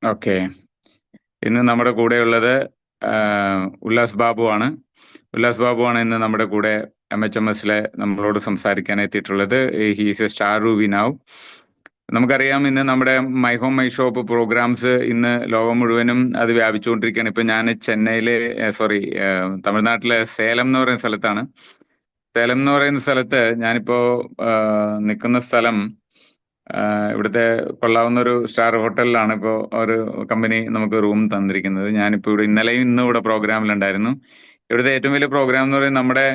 Okay, ഇന്ന് നമ്മുടെ കൂടെയുള്ളത് ഉല്ലാസ് ബാബു ആണ്. ഉല്ലാസ് ബാബു ആണ് ഇന്ന് നമ്മുടെ കൂടെ MHMSലെ നമ്മളോട് സംസാരിക്കാൻ എത്തിയിട്ടുള്ളത്. He's a star Ruby now. നമുക്കറിയാം, ഇന്ന് നമ്മുടെ my home my shop programs ഇന്ന് ലോകം മുഴുവനും അത് വ്യാപിച്ചുകൊണ്ടിരിക്കുകയാണ്. ഇപ്പൊ ഞാൻ ചെന്നൈയിലെ തമിഴ്നാട്ടിലെ സേലം എന്ന് പറയുന്ന സ്ഥലത്താണ്. സേലം എന്ന് പറയുന്ന സ്ഥലത്ത് ഞാനിപ്പോ നിൽക്കുന്ന സ്ഥലം ഇവിടുത്തെ കൊള്ളാവുന്ന ഒരു സ്റ്റാർ ഹോട്ടലിലാണ്. ഇപ്പോൾ ഒരു കമ്പനി നമുക്ക് റൂം തന്നിരിക്കുന്നത്. ഞാനിപ്പോൾ ഇവിടെ ഇന്നലെയും ഇന്നും ഇവിടെ പ്രോഗ്രാമിലുണ്ടായിരുന്നു. ഇവിടുത്തെ ഏറ്റവും വലിയ പ്രോഗ്രാം എന്ന് പറയുന്നത് നമ്മുടെ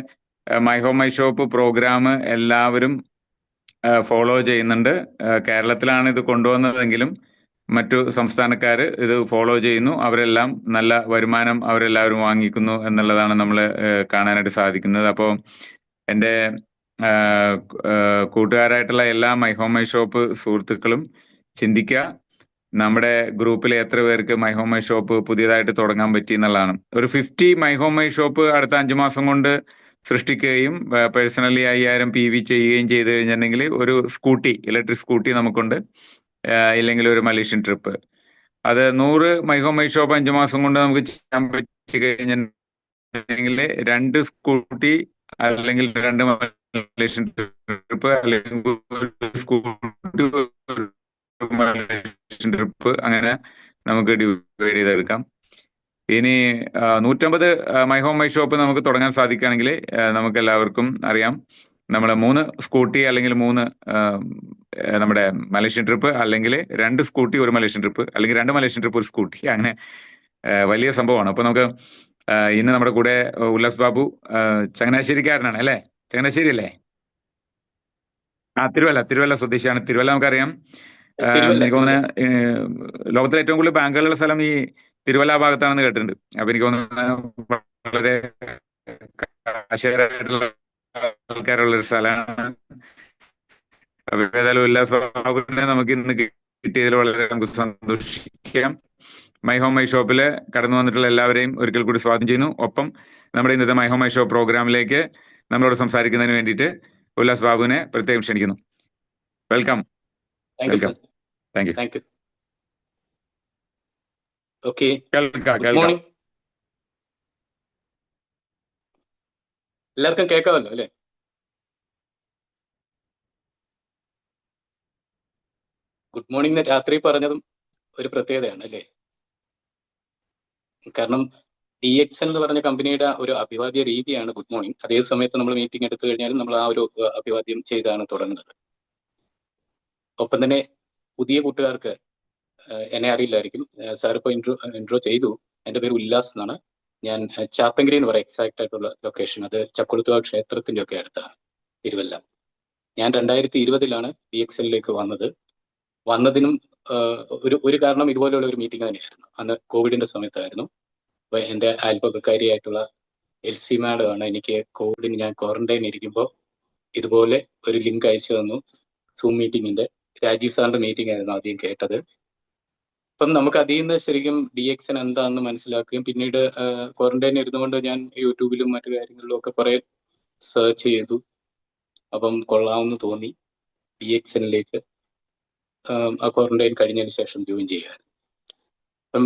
my home my shop program എല്ലാവരും ഫോളോ ചെയ്യുന്നുണ്ട്. കേരളത്തിലാണ് ഇത് കൊണ്ടുവന്നതെങ്കിലും മറ്റു സംസ്ഥാനക്കാർ ഇത് ഫോളോ ചെയ്യുന്നു. അവരെല്ലാം നല്ല വരുമാനം അവരെല്ലാവരും വാങ്ങിക്കുന്നു എന്നുള്ളതാണ് നമ്മൾ കാണാനായിട്ട് സാധിക്കുന്നത്. അപ്പോൾ എൻ്റെ കൂട്ടുകാരായിട്ടുള്ള എല്ലാ മൈ ഹോം മൈ ഷോപ്പ് സുഹൃത്തുക്കളും ചിന്തിക്കുക, നമ്മുടെ ഗ്രൂപ്പിൽ എത്ര പേർക്ക് മൈ ഹോം മൈ ഷോപ്പ് പുതിയതായിട്ട് തുടങ്ങാൻ പറ്റി എന്നുള്ളതാണ്. ഒരു 50 മൈ ഹോം മൈ ഷോപ്പ് അടുത്ത 5 മാസം കൊണ്ട് സൃഷ്ടിക്കുകയും പേഴ്സണലി 5000 PV ചെയ്യുകയും ചെയ്തു കഴിഞ്ഞിട്ടുണ്ടെങ്കിൽ ഒരു സ്കൂട്ടി, ഇലക്ട്രിക് സ്കൂട്ടി നമുക്കുണ്ട്. ഇല്ലെങ്കിൽ ഒരു മലേഷ്യൻ ട്രിപ്പ്. അത് 100 മൈ ഹോം മൈ ഷോപ്പ് 5 മാസം കൊണ്ട് നമുക്ക് ചെയ്യാൻ പറ്റി കഴിഞ്ഞിട്ടുണ്ടെങ്കിൽ 2 സ്കൂട്ടി അല്ലെങ്കിൽ 2 മലേഷ്യൻ ട്രിപ്പ് അല്ലെങ്കിൽ ഒരു സ്കൂട്ടി മലേഷ്യൻ ട്രിപ്പ്, അങ്ങനെ നമുക്ക് ഡിവൈഡ് ചെയ്തെടുക്കാം. ഇനി 150 മൈ ഹോം മൈ ഷോപ്പ് നമുക്ക് തുടങ്ങാൻ സാധിക്കുകയാണെങ്കിൽ നമുക്ക് എല്ലാവർക്കും അറിയാം, നമ്മൾ 3 സ്കൂട്ടി അല്ലെങ്കിൽ 3 നമ്മുടെ മലേഷ്യൻ ട്രിപ്പ്, അല്ലെങ്കിൽ 2 സ്കൂട്ടി 1 മലേഷ്യൻ ട്രിപ്പ്, അല്ലെങ്കിൽ 2 മലേഷ്യൻ ട്രിപ്പ് 1 സ്കൂട്ടി, അങ്ങനെ വലിയ സംഭവമാണ്. അപ്പൊ നമുക്ക് ഇന്ന് നമ്മുടെ കൂടെ ഉല്ലാസ് ബാബു ചങ്ങനാശ്ശേരിക്കാരനാണ് അല്ലേ? ചങ്ങനാശ്ശേരി അല്ലേ? തിരുവല്ല സ്വദേശിയാണ്. തിരുവല്ല നമുക്കറിയാം. എനിക്ക് തോന്നുന്നത് ലോകത്തിലെ ഏറ്റവും കൂടുതൽ ബാങ്കുകളുള്ള സ്ഥലം ഈ തിരുവല്ല ഭാഗത്താണെന്ന് കേട്ടിട്ടുണ്ട്. അപ്പൊ എനിക്ക് തോന്നുന്നത് വളരെ കാശുകാരായിട്ടുള്ള ആൾക്കാരുള്ള ഒരു സ്ഥലമാണ്. അപ്പൊ ഏതായാലും ഉല്ലാസ് ബാബുവിനെ നമുക്ക് ഇന്ന് കിട്ടിയതിൽ വളരെ നമുക്ക് സന്തോഷിക്കാം. മൈ ഹോം മൈ ഷോപ്പില് കടന്നു വന്നിട്ടുള്ള എല്ലാവരെയും ഒരിക്കൽ കൂടി സ്വാഗതം ചെയ്യുന്നു. ഒപ്പം നമ്മുടെ ഇന്നത്തെ മൈ ഹോം മൈ ഷോ പ്രോഗ്രാമിലേക്ക് നമ്മളോട് സംസാരിക്കുന്നതിന് വേണ്ടിയിട്ട് ഉല്ലാസ് ബാബുവിനെ പ്രത്യേകം ക്ഷണിക്കുന്നു. Welcome. Welcome. Thank you. Okay, കേൾക്കാം. എല്ലാവർക്കും കേൾക്കാമല്ലോ അല്ലേ? ഗുഡ് മോർണിംഗ് രാത്രി പറഞ്ഞതും ഒരു പ്രത്യേകതയാണ് അല്ലേ? കാരണം DXN എന്ന് പറഞ്ഞ കമ്പനിയുടെ ഒരു അഭിവാദ്യ രീതിയാണ് ഗുഡ് മോർണിംഗ്. അതേ സമയത്ത് നമ്മൾ മീറ്റിംഗ് എടുത്തു കഴിഞ്ഞാലും നമ്മൾ ആ ഒരു അഭിവാദ്യം ചെയ്താണ് തുടങ്ങുന്നത്. ഒപ്പം തന്നെ പുതിയ കൂട്ടുകാർക്ക് എന്നെ അറിയില്ലായിരിക്കും. സാർ ഇപ്പോൾ ഇൻട്രോ ചെയ്തു. എൻ്റെ പേര് ഉല്ലാസ് എന്നാണ്. ഞാൻ ചാത്തങ്കരി എന്ന് പറയാം എക്സാക്ട് ആയിട്ടുള്ള ലൊക്കേഷൻ. അത് ചക്കുളത്തുകാവ് ക്ഷേത്രത്തിന്റെ ഒക്കെ അടുത്താണ്, തിരുവല്ല. ഞാൻ 2020 DXNലേക്ക് വന്നതിനും ഒരു കാരണം ഇതുപോലെയുള്ള ഒരു മീറ്റിംഗ് തന്നെയായിരുന്നു. അന്ന് കോവിഡിന്റെ സമയത്തായിരുന്നു. അപ്പൊ എൻ്റെ അയൽപ്പക്കക്കാരിയായിട്ടുള്ള LC മാഡം ആണ് എനിക്ക് കോവിഡിന് ഞാൻ ക്വാറന്റൈൻ ഇരിക്കുമ്പോൾ ഇതുപോലെ ഒരു ലിങ്ക് അയച്ചു തന്നു. സൂം മീറ്റിംഗിന്റെ രാജീവ് സാറിന്റെ മീറ്റിംഗ് ആയിരുന്നു ആദ്യം കേട്ടത്. അപ്പം നമുക്ക് അതിൽ നിന്ന് ശരിക്കും DXN എന്താണെന്ന് മനസ്സിലാക്കുകയും പിന്നീട് ക്വാറന്റൈൻ ഇരുന്നുകൊണ്ട് ഞാൻ യൂട്യൂബിലും മറ്റു കാര്യങ്ങളിലും ഒക്കെ കുറെ സെർച്ച് ചെയ്തു. അപ്പം കൊള്ളാമെന്ന് തോന്നി. DXNലേക്ക് ആ ക്വാറന്റൈൻ കഴിഞ്ഞതിന് ശേഷം ജോയിൻ ചെയ്യുക. അപ്പം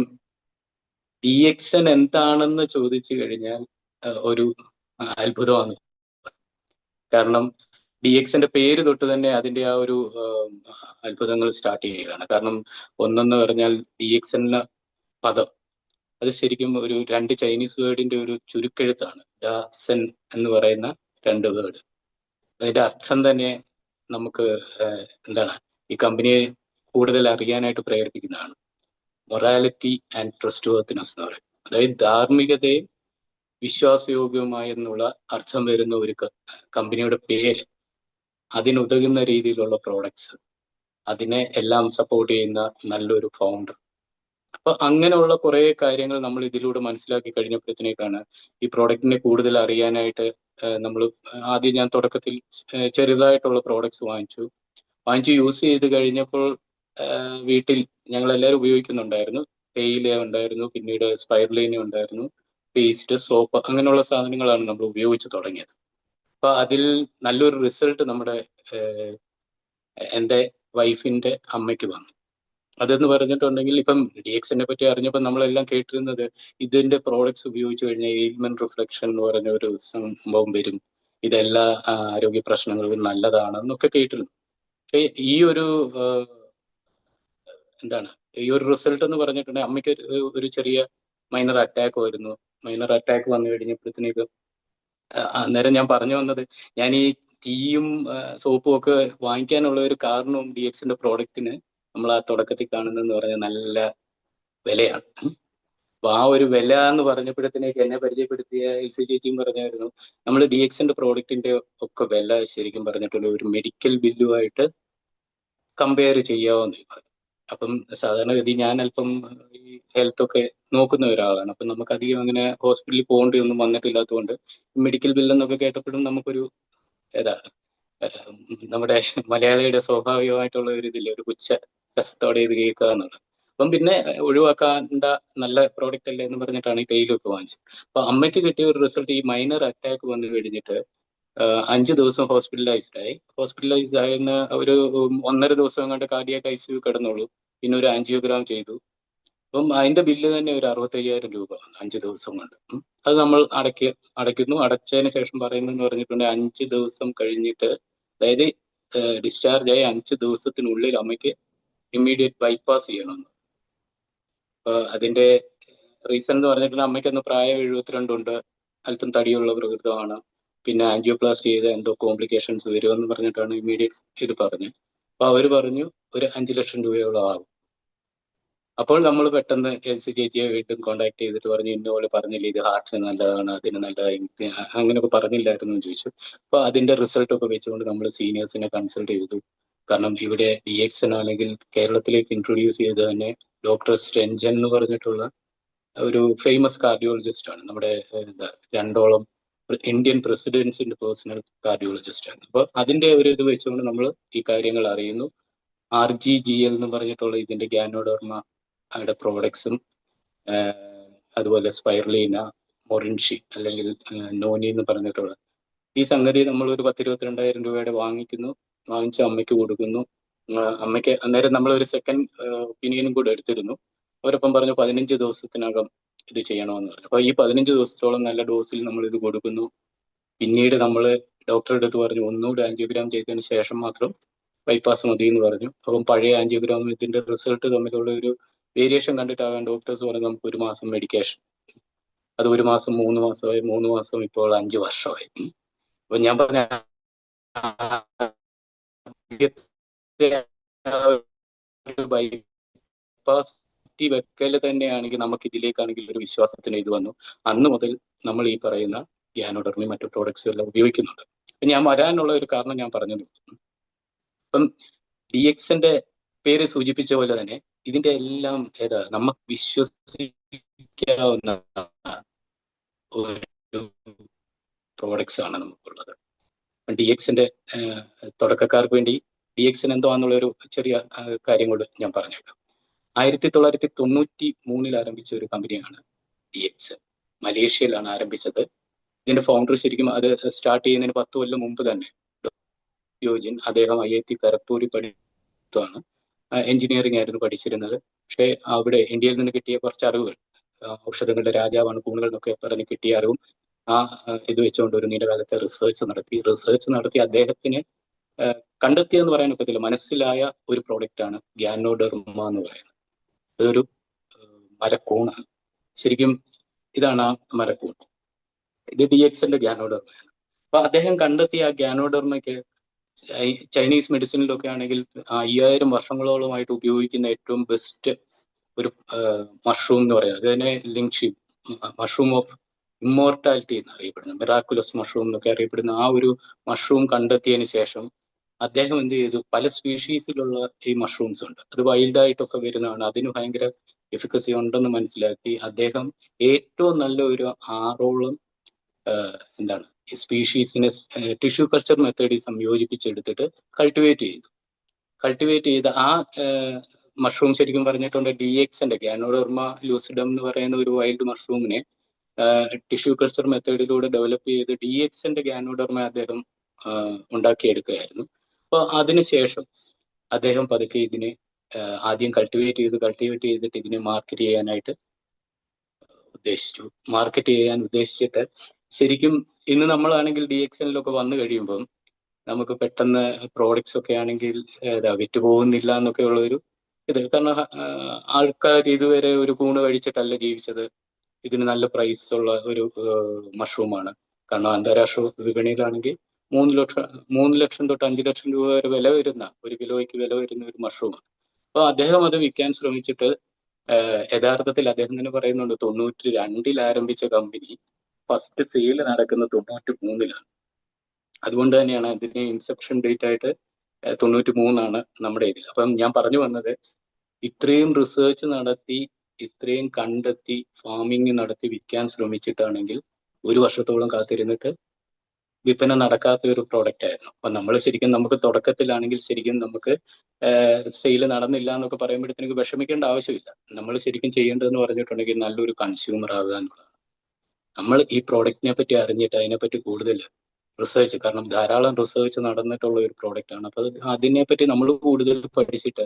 DXN എന്താണെന്ന് ചോദിച്ചു കഴിഞ്ഞാൽ ഒരു അത്ഭുതമാണ്. കാരണം DXന്റെ പേര് തൊട്ട് തന്നെ അതിന്റെ ആ ഒരു അത്ഭുതങ്ങൾ സ്റ്റാർട്ട് ചെയ്യുകയാണ്. കാരണം ഒന്നെന്ന് പറഞ്ഞാൽ DXN പദം അത് ശരിക്കും ഒരു 2 ചൈനീസ് വേർഡിന്റെ ഒരു ചുരുക്കെഴുത്താണ്. ഡാസെൻ എന്ന് പറയുന്ന 2 വേർഡ്. അതിന്റെ അർത്ഥം തന്നെ നമുക്ക് എന്താണ്, ഈ കമ്പനിയെ കൂടുതൽ അറിയാനായിട്ട് പ്രേരിപ്പിക്കുന്നതാണ്. മൊറാലിറ്റി ആൻഡ് ട്രസ്റ്റ് വർത്തിനെസ് എന്ന് പറയും. അതായത് ധാർമ്മികതയും വിശ്വാസയോഗ്യവുമായ അർത്ഥം വരുന്ന ഒരു കമ്പനിയുടെ പേര്, അതിനുതകുന്ന രീതിയിലുള്ള പ്രോഡക്ട്സ്, അതിനെ എല്ലാം സപ്പോർട്ട് ചെയ്യുന്ന നല്ലൊരു ഫൗണ്ടർ. അപ്പൊ അങ്ങനെയുള്ള കുറെ കാര്യങ്ങൾ നമ്മൾ ഇതിലൂടെ മനസ്സിലാക്കി കഴിഞ്ഞപ്പോഴത്തേക്കാണ് ഈ പ്രോഡക്റ്റിനെ കൂടുതൽ അറിയാനായിട്ട് നമ്മൾ ആദ്യം ഞാൻ തുടക്കത്തിൽ ചെറുതായിട്ടുള്ള പ്രോഡക്ട്സ് വാങ്ങിച്ചു യൂസ് ചെയ്ത് കഴിഞ്ഞപ്പോൾ വീട്ടിൽ ഞങ്ങൾ എല്ലാവരും ഉപയോഗിക്കുന്നുണ്ടായിരുന്നു. തേയില ഉണ്ടായിരുന്നു, പിന്നീട് സ്പൈർലൈന ഉണ്ടായിരുന്നു, പേസ്റ്റ്, സോപ്പ്, അങ്ങനെയുള്ള സാധനങ്ങളാണ് നമ്മൾ ഉപയോഗിച്ച് തുടങ്ങിയത്. അപ്പൊ അതിൽ നല്ലൊരു റിസൾട്ട് എൻ്റെ വൈഫിന്റെ അമ്മയ്ക്ക് വന്നു. അതെന്ന് പറഞ്ഞിട്ടുണ്ടെങ്കിൽ ഇപ്പം DXനെ പറ്റി അറിഞ്ഞപ്പോൾ നമ്മളെല്ലാം കേട്ടിരുന്നത് ഇതിന്റെ പ്രോഡക്ട്സ് ഉപയോഗിച്ച് കഴിഞ്ഞാൽ എയിൽമെന്റ് റിഫ്ലക്ഷൻ എന്ന് പറഞ്ഞ ഒരു സംഭവം വരും, ഇതെല്ലാ ആരോഗ്യ പ്രശ്നങ്ങൾക്കും നല്ലതാണെന്നൊക്കെ കേട്ടിരുന്നു. പക്ഷേ ഈ ഒരു എന്താണ് ഈ ഒരു റിസൾട്ട് എന്ന് പറഞ്ഞിട്ടുണ്ടെങ്കിൽ അമ്മയ്ക്ക് ഒരു ചെറിയ മൈനർ അറ്റാക്ക് വരുന്നു. മൈനർ അറ്റാക്ക് വന്നു കഴിഞ്ഞപ്പോഴത്തേക്ക് അന്നേരം ഞാൻ പറഞ്ഞു വന്നത്, ഞാൻ ഈ ടീയും സോപ്പും ഒക്കെ വാങ്ങിക്കാനുള്ള ഒരു കാരണവും DXന്റെ പ്രോഡക്റ്റിന് നമ്മൾ ആ തുടക്കത്തിൽ കാണുന്നതെന്ന് പറഞ്ഞാൽ നല്ല വിലയാണ്. അപ്പൊ ആ ഒരു വില എന്ന് പറഞ്ഞപ്പോഴത്തേക്ക് എന്നെ പരിചയപ്പെടുത്തിയ എൽസി ചേച്ചിയും പറഞ്ഞായിരുന്നു, നമ്മൾ DXന്റെ പ്രോഡക്റ്റിന്റെ ഒക്കെ വില ശരിക്കും പറഞ്ഞിട്ടുള്ള ഒരു മെഡിക്കൽ ബില്ലുമായിട്ട് കമ്പയർ ചെയ്യാവുന്ന. അപ്പം സാധാരണഗതി ഞാൻ അല്പം ഈ ഹെൽത്ത് ഒക്കെ നോക്കുന്ന ഒരാളാണ്. അപ്പം നമുക്ക് അധികം അങ്ങനെ ഹോസ്പിറ്റലിൽ പോകേണ്ടി ഒന്നും വന്നിട്ടില്ലാത്തതുകൊണ്ട് മെഡിക്കൽ ബില്ലെന്നൊക്കെ കേട്ടപ്പോഴും നമുക്കൊരു ഏതാ നമ്മുടെ മലയാളിയുടെ സ്വാഭാവികമായിട്ടുള്ള ഒരു ഇതില്ല, ഒരു പുച്ഛ രസത്തോടെ ഇത് കേൾക്കുക എന്നുള്ളത്. അപ്പം പിന്നെ ഒഴിവാക്കാണ്ട നല്ല പ്രോഡക്റ്റ് അല്ലേ എന്ന് പറഞ്ഞിട്ടാണ് ഈ തേയിലൊക്കെ വാങ്ങിച്ചത്. അപ്പൊ അമ്മയ്ക്ക് കിട്ടിയ ഒരു റിസൾട്ട്, ഈ മൈനർ അറ്റാക്ക് വന്നു കഴിഞ്ഞിട്ട് 5 ദിവസം ഹോസ്പിറ്റലൈസ്ഡ് ആയിരുന്ന ഒരു 1.5 ദിവസം കണ്ട് കാർഡിയാക് ICU കിടന്നുള്ളൂ. പിന്നെ ഒരു ആൻജിയോഗ്രാം ചെയ്തു. അപ്പം അതിന്റെ ബില്ല് തന്നെ ഒരു 65,000 രൂപ 5 ദിവസം കൊണ്ട്. അത് നമ്മൾ അടയ്ക്കുന്നു. അടച്ചതിന് ശേഷം പറയുന്നതെന്ന് പറഞ്ഞിട്ടുണ്ടെങ്കിൽ 5 ദിവസം കഴിഞ്ഞിട്ട്, അതായത് ഡിസ്ചാർജ് ആയി 5 ദിവസത്തിനുള്ളിൽ അമ്മയ്ക്ക് ഇമ്മീഡിയറ്റ് ബൈപ്പാസ് ചെയ്യണമെന്ന്. അപ്പൊ അതിന്റെ റീസൺ എന്ന് പറഞ്ഞിട്ടുണ്ടെങ്കിൽ അമ്മയ്ക്കൊന്ന് പ്രായം 72 ഉണ്ട്, അല്പം തടിയുള്ള പ്രകൃതമാണ്, പിന്നെ ആൻജിയോപ്ലാസ്റ്റി ചെയ്ത എന്തോ കോംപ്ലിക്കേഷൻസ് വരുമെന്ന് പറഞ്ഞിട്ടാണ് ഇമ്മീഡിയറ്റ് ഇത് പറഞ്ഞത്. അപ്പൊ അവര് പറഞ്ഞു ഒരു 5 ലക്ഷം രൂപയോളം ആകും. അപ്പോൾ നമ്മൾ പെട്ടെന്ന് എൽസി ചേച്ചിയെ വീണ്ടും കോൺടാക്ട് ചെയ്തിട്ട് പറഞ്ഞു, ഇന്നോട് പറഞ്ഞില്ല ഇത് ഹാർട്ടിന് നല്ലതാണ്, അതിന് നല്ലതാണ്, അങ്ങനെയൊക്കെ പറഞ്ഞില്ലായിരുന്നു എന്ന് ചോദിച്ചു. അപ്പൊ അതിന്റെ റിസൾട്ട് ഒക്കെ വെച്ചുകൊണ്ട് നമ്മൾ സീനിയേഴ്സിനെ കൺസൾട്ട് ചെയ്തു. കാരണം ഇവിടെ DXN ആണെങ്കിൽ കേരളത്തിലേക്ക് ഇൻട്രൊഡ്യൂസ് ചെയ്ത് തന്നെ ഡോക്ടർ രഞ്ജൻ എന്ന് പറഞ്ഞിട്ടുള്ള ഒരു ഫേമസ് കാർഡിയോളജിസ്റ്റ് ആണ്. നമ്മുടെ 2ഓളം ഇന്ത്യൻ പ്രസിഡൻസിന്റെ പേഴ്സണൽ കാർഡിയോളജിസ്റ്റ് ആണ്. അപ്പൊ അതിന്റെ ഒരു ഇത് വെച്ചുകൊണ്ട് നമ്മൾ ഈ കാര്യങ്ങൾ അറിയുന്നു. RGGL എന്ന് പറഞ്ഞിട്ടുള്ള ഇതിന്റെ ഗ്യാനോഡോർമ അവിടെ പ്രോഡക്ട്സും അതുപോലെ സ്പൈർലീന, മൊറിൻഷി അല്ലെങ്കിൽ നോനി എന്ന് പറഞ്ഞിട്ടുള്ള ഈ സംഗതി നമ്മൾ ഒരു 10-22,000 രൂപയുടെ വാങ്ങിച്ച് അമ്മയ്ക്ക് കൊടുക്കുന്നു. അമ്മയ്ക്ക് അന്നേരം നമ്മൾ ഒരു സെക്കൻഡ് ഒപ്പീനിയനും കൂടെ എടുത്തിരുന്നു. അവരൊപ്പം പറഞ്ഞു 15 ദിവസത്തിനകം ഇത് ചെയ്യണമെന്ന് പറഞ്ഞു. അപ്പൊ ഈ 15 ദിവസത്തോളം നല്ല ഡോസിൽ നമ്മൾ ഇത് കൊടുക്കുന്നു. പിന്നീട് നമ്മൾ ഡോക്ടറുടെ അടുത്ത് പറഞ്ഞു ഒന്നുകൂടി ആൻജിയോഗ്രാം ചെയ്തതിന് ശേഷം മാത്രം ബൈപ്പാസ് മതി എന്ന് പറഞ്ഞു. അപ്പം പഴയ ആൻജിയോഗ്രാമും ഇതിന്റെ റിസൾട്ട് തമ്മിലുള്ള ഒരു വേരിയേഷൻ കണ്ടിട്ടാകാൻ ഡോക്ടേഴ്സ് പറഞ്ഞു നമുക്ക് 1 മാസം മെഡിക്കേഷൻ. അത് 1 മാസം 3 മാസമായി, 3 മാസം ഇപ്പോൾ 5 വർഷമായി. അപ്പൊ ഞാൻ പറഞ്ഞ ബൈപ്പാസ് വെക്കല് തന്നെയാണെങ്കിൽ നമുക്ക് ഇതിലേക്കാണെങ്കിൽ ഒരു വിശ്വാസത്തിന് ഇത് വന്നു. അന്ന് മുതൽ നമ്മൾ ഈ പറയുന്ന ഗ്യാനോഡർമയും മറ്റു പ്രോഡക്ട്സും എല്ലാം ഉപയോഗിക്കുന്നുണ്ട്. ഞാൻ വരാനുള്ള ഒരു കാരണം ഞാൻ പറഞ്ഞത്, ഇപ്പം DXന്റെ പേര് സൂചിപ്പിച്ച പോലെ തന്നെ ഇതിന്റെ എല്ലാം നമുക്ക് വിശ്വസിക്കാവുന്ന ഒരു പ്രോഡക്ട്സ് ആണ് നമുക്കുള്ളത്. DXന്റെ തുടക്കക്കാർക്ക് വേണ്ടി DXN എന്താന്നുള്ള ഒരു ചെറിയ കാര്യം കൂടെ ഞാൻ പറഞ്ഞേക്കാം. 1993 ആരംഭിച്ച ഒരു കമ്പനിയാണ് DXN. മലേഷ്യയിലാണ് ആരംഭിച്ചത്. ഇതിന്റെ ഫൗണ്ടർ ശരിക്കും അത് സ്റ്റാർട്ട് ചെയ്യുന്നതിന് 10 കൊല്ലം മുമ്പ് തന്നെ യോജിൻ, അദ്ദേഹം IIT ഖരഗ്പൂരിൽ പഠിത്തമാണ്, എഞ്ചിനീയറിംഗ് ആയിരുന്നു പഠിച്ചിരുന്നത്. പക്ഷേ അവിടെ ഇന്ത്യയിൽ നിന്ന് കിട്ടിയ കുറച്ച് അറിവുകൾ, ഔഷധങ്ങളുടെ രാജാവാണ് കൂണുകൾ എന്നൊക്കെ പറഞ്ഞ് കിട്ടിയ അറിവും ഇത് വെച്ചുകൊണ്ട് ഒരു നീണ്ടകാലത്തെ റിസർച്ച് നടത്തി അദ്ദേഹത്തിന് കണ്ടെത്തിയെന്ന് പറയാൻ ഒക്കത്തില്ല, മനസ്സിലായ ഒരു പ്രോഡക്റ്റ് ആണ് ഗ്യാനോഡെർമ എന്ന് പറയുന്നത്. ഇതൊരു മരക്കൂണാണ്. ശരിക്കും ഇതാണ് ആ മരക്കൂൺ. ഇത് DXന്റെ ഗ്യാനോഡെർമയാണ്. അപ്പൊ അദ്ദേഹം കണ്ടെത്തിയ ആ ഗ്യാനോഡെർമയ്ക്ക് ചൈനീസ് മെഡിസിനിലൊക്കെ ആണെങ്കിൽ 5000 വർഷങ്ങളോളമായിട്ട് ഉപയോഗിക്കുന്ന ഏറ്റവും ബെസ്റ്റ് ഒരു മഷ്റൂം എന്ന് പറയുന്നത്, അത് തന്നെ ലിങ്ഷി മഷ്റൂം ഓഫ് ഇമ്മോർട്ടാലിറ്റി എന്ന് അറിയപ്പെടുന്ന, മിറാക്കുലസ് മഷ്റൂം എന്നൊക്കെ അറിയപ്പെടുന്ന ആ ഒരു മഷ്റൂം കണ്ടെത്തിയതിന് ശേഷം അദ്ദേഹം എന്ത് ചെയ്തു, പല സ്പീഷീസിലുള്ള ഈ മഷ്റൂംസ് ഉണ്ട്, അത് വൈൽഡായിട്ടൊക്കെ വരുന്നതാണ്, അതിന് ഭയങ്കര എഫിക്കസി ഉണ്ടെന്ന് മനസ്സിലാക്കി അദ്ദേഹം ഏറ്റവും നല്ല ഒരു 6ഓളം സ്പീഷീസിനെ ടിഷ്യൂ കൾച്ചർ മെത്തേഡിൽ സംയോജിപ്പിച്ചെടുത്തിട്ട് കൾട്ടിവേറ്റ് ചെയ്ത് ആ മഷ്റൂം ശരിക്കും പറഞ്ഞിട്ടുണ്ട് DXന്റെ ഗ്യാനോഡെർമ ലൂസിഡം എന്ന് പറയുന്ന ഒരു വൈൽഡ് മഷ്റൂമിനെ ടിഷ്യൂ കൾച്ചർ മെത്തേഡിലൂടെ ഡെവലപ്പ് ചെയ്ത് DXന്റെ ഗ്യാനോഡെർമ അദ്ദേഹം ഉണ്ടാക്കിയെടുക്കുകയായിരുന്നു. അപ്പൊ അതിനുശേഷം അദ്ദേഹം പതുക്കെ ഇതിനെ ആദ്യം കൾട്ടിവേറ്റ് ചെയ്തിട്ട് ഇതിനെ മാർക്കറ്റ് ചെയ്യാനായിട്ട് ഉദ്ദേശിച്ചു. മാർക്കറ്റ് ചെയ്യാൻ ഉദ്ദേശിച്ചിട്ട് ശരിക്കും ഇന്ന് നമ്മളാണെങ്കിൽ DXNലൊക്കെ വന്നു കഴിയുമ്പം നമുക്ക് പെട്ടെന്ന് പ്രോഡക്ട്സ് ഒക്കെ ആണെങ്കിൽ വിറ്റ് പോകുന്നില്ല എന്നൊക്കെ ഉള്ള ഒരു ഇത്. കാരണം ആൾക്കാർ ഇതുവരെ ഒരു കൂണ് കഴിച്ചിട്ടല്ല ജീവിച്ചത്. ഇതിന് നല്ല പ്രൈസ് ഉള്ള ഒരു മഷ്റൂമാണ്. കാരണം അന്താരാഷ്ട്ര വിപണിയിലാണെങ്കിൽ 3 ലക്ഷം തൊട്ട് 5 ലക്ഷം രൂപ വരെ വില വരുന്ന, 1 കിലോയ്ക്ക് വില വരുന്ന ഒരു മഷ്റൂമാണ്. അപ്പൊ അദ്ദേഹം അത് വിൽക്കാൻ ശ്രമിച്ചിട്ട് യഥാർത്ഥത്തിൽ അദ്ദേഹം തന്നെ പറയുന്നുണ്ട് 92-ൽ ആരംഭിച്ച കമ്പനി ഫസ്റ്റ് സെയിൽ നടക്കുന്നത് 93-ലാണ്. അതുകൊണ്ട് തന്നെയാണ് അതിന്റെ ഇൻസെപ്ഷൻ ഡേറ്റ് ആയിട്ട് 93 നമ്മുടെ ഇതിൽ. അപ്പം ഞാൻ പറഞ്ഞു വന്നത്, ഇത്രയും റിസർച്ച് നടത്തി ഇത്രയും കണ്ടെത്തി ഫാമിംഗ് നടത്തി വിൽക്കാൻ ശ്രമിച്ചിട്ടാണെങ്കിൽ 1 വർഷത്തോളം കാത്തിരുന്നിട്ട് വിൽപ്പന നടക്കാത്ത ഒരു പ്രോഡക്റ്റ് ആയിരുന്നു. അപ്പൊ നമ്മൾ ശരിക്കും നമുക്ക് തുടക്കത്തിലാണെങ്കിൽ ശരിക്കും നമുക്ക് സെയിൽ നടന്നില്ല എന്നൊക്കെ പറയുമ്പോഴത്തേക്ക് വിഷമിക്കേണ്ട ആവശ്യമില്ല. നമ്മൾ ശരിക്കും ചെയ്യേണ്ടതെന്ന് പറഞ്ഞിട്ടുണ്ടെങ്കിൽ നല്ലൊരു കൺസ്യൂമർ ആകുക എന്നുള്ളതാണ്. നമ്മൾ ഈ പ്രോഡക്റ്റിനെ പറ്റി അറിഞ്ഞിട്ട് അതിനെപ്പറ്റി കൂടുതൽ റിസർച്ച്, കാരണം ധാരാളം റിസർച്ച് നടന്നിട്ടുള്ള ഒരു പ്രോഡക്റ്റ് ആണ്. അപ്പൊ അതിനെപ്പറ്റി നമ്മൾ കൂടുതൽ പഠിച്ചിട്ട്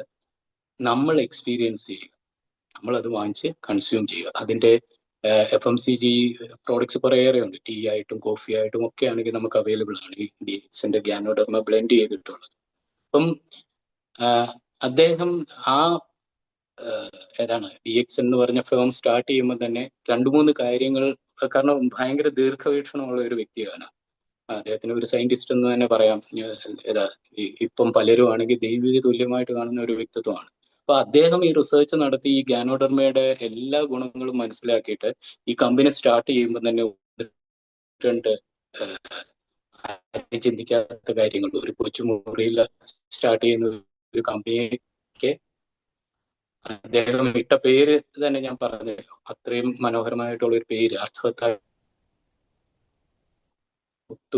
നമ്മൾ എക്സ്പീരിയൻസ് ചെയ്യുക, നമ്മൾ അത് വാങ്ങിച്ച് കൺസ്യൂം ചെയ്യുക. അതിന്റെ FMCG പ്രോഡക്ട്സ് കുറേയേറെ ഉണ്ട്. ടീ ആയിട്ടും കോഫി ആയിട്ടും ഒക്കെ ആണെങ്കിൽ നമുക്ക് അവൈലബിൾ ആണ് ഈ DXന്റെ ഗാനോഡെർമ ബ്ലെൻഡ് ചെയ്തിട്ടുള്ളത്. അപ്പം അദ്ദേഹം ഏതാണ് DX എന്ന് പറഞ്ഞ ഫേം സ്റ്റാർട്ട് ചെയ്യുമ്പോൾ തന്നെ 2-3 കാര്യങ്ങൾ, കാരണം ഭയങ്കര ദീർഘവീക്ഷണമുള്ള ഒരു വ്യക്തിയാണ് അദ്ദേഹത്തിന്. ഒരു സയന്റിസ്റ്റ് എന്ന് തന്നെ പറയാം. ഇപ്പം പലരും ആണെങ്കിൽ ദൈവിക തുല്യമായിട്ട് കാണുന്ന ഒരു വ്യക്തിത്വമാണ്. അപ്പൊ അദ്ദേഹം ഈ റിസർച്ച് നടത്തി ഈ ഗാനോഡെർമയുടെ എല്ലാ ഗുണങ്ങളും മനസ്സിലാക്കിയിട്ട് ഈ കമ്പനി സ്റ്റാർട്ട് ചെയ്യുമ്പോൾ തന്നെ 2 ചിന്തിക്കാത്ത കാര്യങ്ങൾ, ഒരു കൊച്ചുമുറിയിൽ സ്റ്റാർട്ട് ചെയ്യുന്ന ഒരു കമ്പനിക്ക് അദ്ദേഹം ഇട്ട പേര് തന്നെ ഞാൻ പറഞ്ഞല്ലോ, അത്രയും മനോഹരമായിട്ടുള്ള ഒരു പേര്, അർത്ഥവത്തായി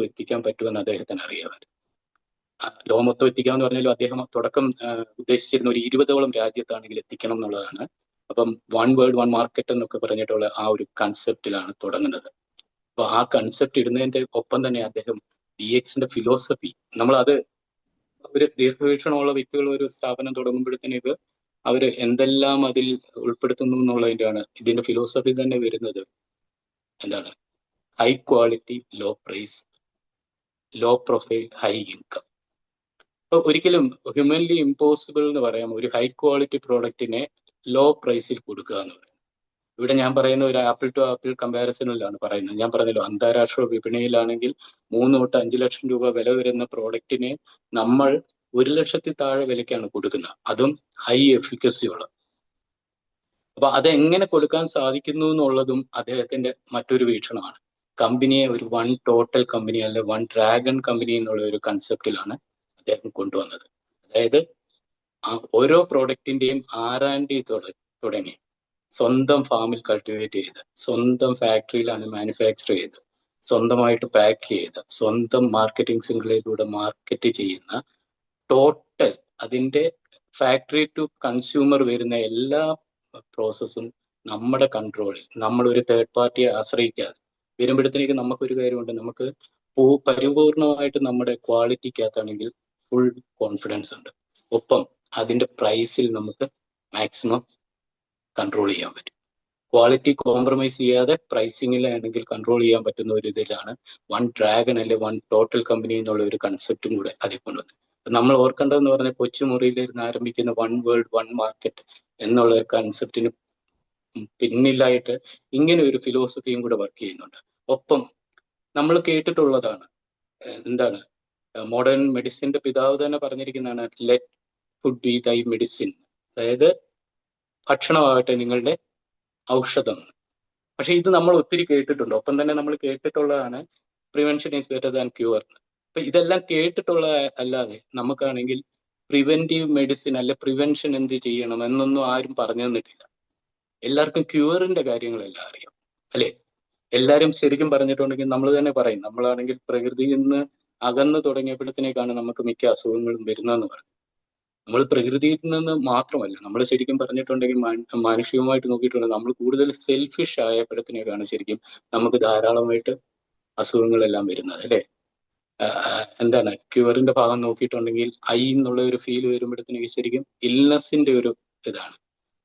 എത്തിക്കാൻ പറ്റുമെന്ന് അദ്ദേഹത്തിന് അറിയാമായിരുന്നു. ലോകമൊത്തം എത്തിക്കാമെന്ന് പറഞ്ഞാലും അദ്ദേഹം തുടക്കം ഉദ്ദേശിച്ചിരുന്ന ഒരു 20ഓളം രാജ്യത്താണെങ്കിൽ എത്തിക്കണം എന്നുള്ളതാണ്. അപ്പം 1 വേൾഡ് 1 മാർക്കറ്റ് എന്നൊക്കെ പറഞ്ഞിട്ടുള്ള ആ ഒരു കൺസെപ്റ്റിലാണ് തുടങ്ങുന്നത്. അപ്പൊ ആ കൺസെപ്റ്റ് ഇടുന്നതിന്റെ ഒപ്പം തന്നെ അദ്ദേഹം DXന്റെ ഫിലോസഫി, നമ്മളത് ഒരു ദീർഘവീക്ഷണമുള്ള വ്യക്തികൾ ഒരു സ്ഥാപനം തുടങ്ങുമ്പോഴത്തേക്ക് അവർ എന്തെല്ലാം അതിൽ ഉൾപ്പെടുത്തുന്നു എന്നുള്ളതിൻ്റെയാണ്. ഇതിന്റെ ഫിലോസഫി തന്നെ വരുന്നത് എന്താണ്? High quality low price, low profile high income. അപ്പൊ ഒരിക്കലും ഹ്യൂമൻലി ഇമ്പോസിബിൾ എന്ന് പറയാം ഒരു ഹൈ ക്വാളിറ്റി പ്രോഡക്റ്റിനെ ലോ പ്രൈസിൽ കൊടുക്കുക എന്ന് പറയുന്നത്. ഇവിടെ ഞാൻ പറയുന്ന ഒരു ആപ്പിൾ ടു ആപ്പിൾ കമ്പാരിസണിലാണ് പറയുന്നത്. ഞാൻ പറഞ്ഞല്ലോ, അന്താരാഷ്ട്ര വിപണിയിലാണെങ്കിൽ 3 തൊട്ട് 5 ലക്ഷം രൂപ വില വരുന്ന പ്രോഡക്റ്റിനെ നമ്മൾ 1 ലക്ഷത്തിൽ താഴെ വിലയ്ക്കാണ് കൊടുക്കുന്നത്, അതും ഹൈ എഫിക്കസി ഉള്ളത്. അപ്പൊ അതെങ്ങനെ കൊടുക്കാൻ സാധിക്കുന്നു എന്നുള്ളതും അദ്ദേഹത്തിന്റെ മറ്റൊരു വീക്ഷണമാണ്. കമ്പനിയെ ഒരു 1 ടോട്ടൽ കമ്പനി അല്ലെ 1 ഡ്രാഗൺ കമ്പനി എന്നുള്ള ഒരു കൺസെപ്റ്റിലാണ് അദ്ദേഹം കൊണ്ടുവന്നത്. അതായത് ഓരോ പ്രോഡക്റ്റിന്റെയും R&D തുടങ്ങി സ്വന്തം ഫാമിൽ കൾട്ടിവേറ്റ് ചെയ്ത്, സ്വന്തം ഫാക്ടറിയിലാണ് മാനുഫാക്ചർ ചെയ്ത്, സ്വന്തമായിട്ട് പാക്ക് ചെയ്ത്, സ്വന്തം മാർക്കറ്റിംഗ് സിംഗിളിലൂടെ മാർക്കറ്റ് ചെയ്യുന്ന ടോട്ടൽ അതിന്റെ ഫാക്ടറി ടു കൺസ്യൂമർ വരുന്ന എല്ലാ പ്രോസസ്സും നമ്മുടെ കൺട്രോളിൽ, നമ്മളൊരു തേർഡ് പാർട്ടിയെ ആശ്രയിക്കാതെ വരുമ്പോഴത്തേക്ക് നമുക്കൊരു കാര്യമുണ്ട്, നമുക്ക് പരിപൂർണമായിട്ട് നമ്മുടെ ക്വാളിറ്റിക്കകത്താണെങ്കിൽ ഫുൾ കോൺഫിഡൻസ് ഉണ്ട്. ഒപ്പം അതിന്റെ പ്രൈസിൽ നമുക്ക് മാക്സിമം കൺട്രോൾ ചെയ്യാൻ പറ്റും. ക്വാളിറ്റി കോംപ്രമൈസ് ചെയ്യാതെ പ്രൈസിങ്ങിലാണെങ്കിൽ കൺട്രോൾ ചെയ്യാൻ പറ്റുന്ന ഒരു ഇതിലാണ് 1 ഡ്രാഗൺ അല്ലെ 1 ടോട്ടൽ കമ്പനി എന്നുള്ള ഒരു കൺസെപ്റ്റും കൂടെ അതിൽ കൊണ്ടുവന്നത്. നമ്മൾ ഓർക്കേണ്ടതെന്ന് പറഞ്ഞാൽ കൊച്ചുമുറിയിലിരുന്ന് ആരംഭിക്കുന്ന 1 വേൾഡ് 1 മാർക്കറ്റ് എന്നുള്ള ഒരു കൺസെപ്റ്റിന് പിന്നിലായിട്ട് ഇങ്ങനെ ഒരു ഫിലോസഫിയും കൂടെ വർക്ക് ചെയ്യുന്നുണ്ട്. ഒപ്പം നമ്മൾ കേട്ടിട്ടുള്ളതാണ്, എന്താണ് മോഡേൺ മെഡിസിന്റെ പിതാവ് തന്നെ പറഞ്ഞിരിക്കുന്നതാണ്, let food be thy medicine. അതായത് ഭക്ഷണമാകട്ടെ നിങ്ങളുടെ ഔഷധം. പക്ഷെ ഇത് നമ്മൾ ഒത്തിരി കേട്ടിട്ടുണ്ട്. ഒപ്പം തന്നെ നമ്മൾ കേട്ടിട്ടുള്ളതാണ് prevention is better than cure. അപ്പൊ ഇതെല്ലാം കേട്ടിട്ടുള്ള അല്ലാതെ നമുക്കാണെങ്കിൽ പ്രിവെന്റീവ് മെഡിസിൻ അല്ലെ പ്രിവെൻഷൻ എന്ത് ചെയ്യണം എന്നൊന്നും ആരും പറഞ്ഞു തന്നിട്ടില്ല. എല്ലാവർക്കും ക്യൂറിന്റെ കാര്യങ്ങളെല്ലാം അറിയാം അല്ലെ? എല്ലാവരും ശരിക്കും പറഞ്ഞിട്ടുണ്ടെങ്കിൽ നമ്മൾ തന്നെ പറയും, നമ്മളാണെങ്കിൽ പ്രകൃതിയിൽ നിന്ന് അകന്നു തുടങ്ങിയപ്പോഴത്തേക്കാണ് നമുക്ക് മിക്ക അസുഖങ്ങളും വരുന്നതെന്ന് പറയും. നമ്മൾ പ്രകൃതിയിൽ നിന്ന് മാത്രമല്ല, നമ്മൾ ശരിക്കും പറഞ്ഞിട്ടുണ്ടെങ്കിൽ മാനുഷികമായിട്ട് നോക്കിയിട്ടുണ്ടെങ്കിൽ നമ്മൾ കൂടുതൽ സെൽഫിഷ് ആയപ്പോഴത്തേക്കാണ് ശരിക്കും നമുക്ക് ധാരാളമായിട്ട് അസുഖങ്ങളെല്ലാം വരുന്നത് അല്ലേ? എന്താണ് ക്യൂറിന്റെ ഭാഗം നോക്കിയിട്ടുണ്ടെങ്കിൽ ഐ എന്നുള്ള ഒരു ഫീൽ വരുമ്പോഴത്തേക്ക് ശരിക്കും ഇൽനെസിന്റെ ഒരു ഇതാണ്.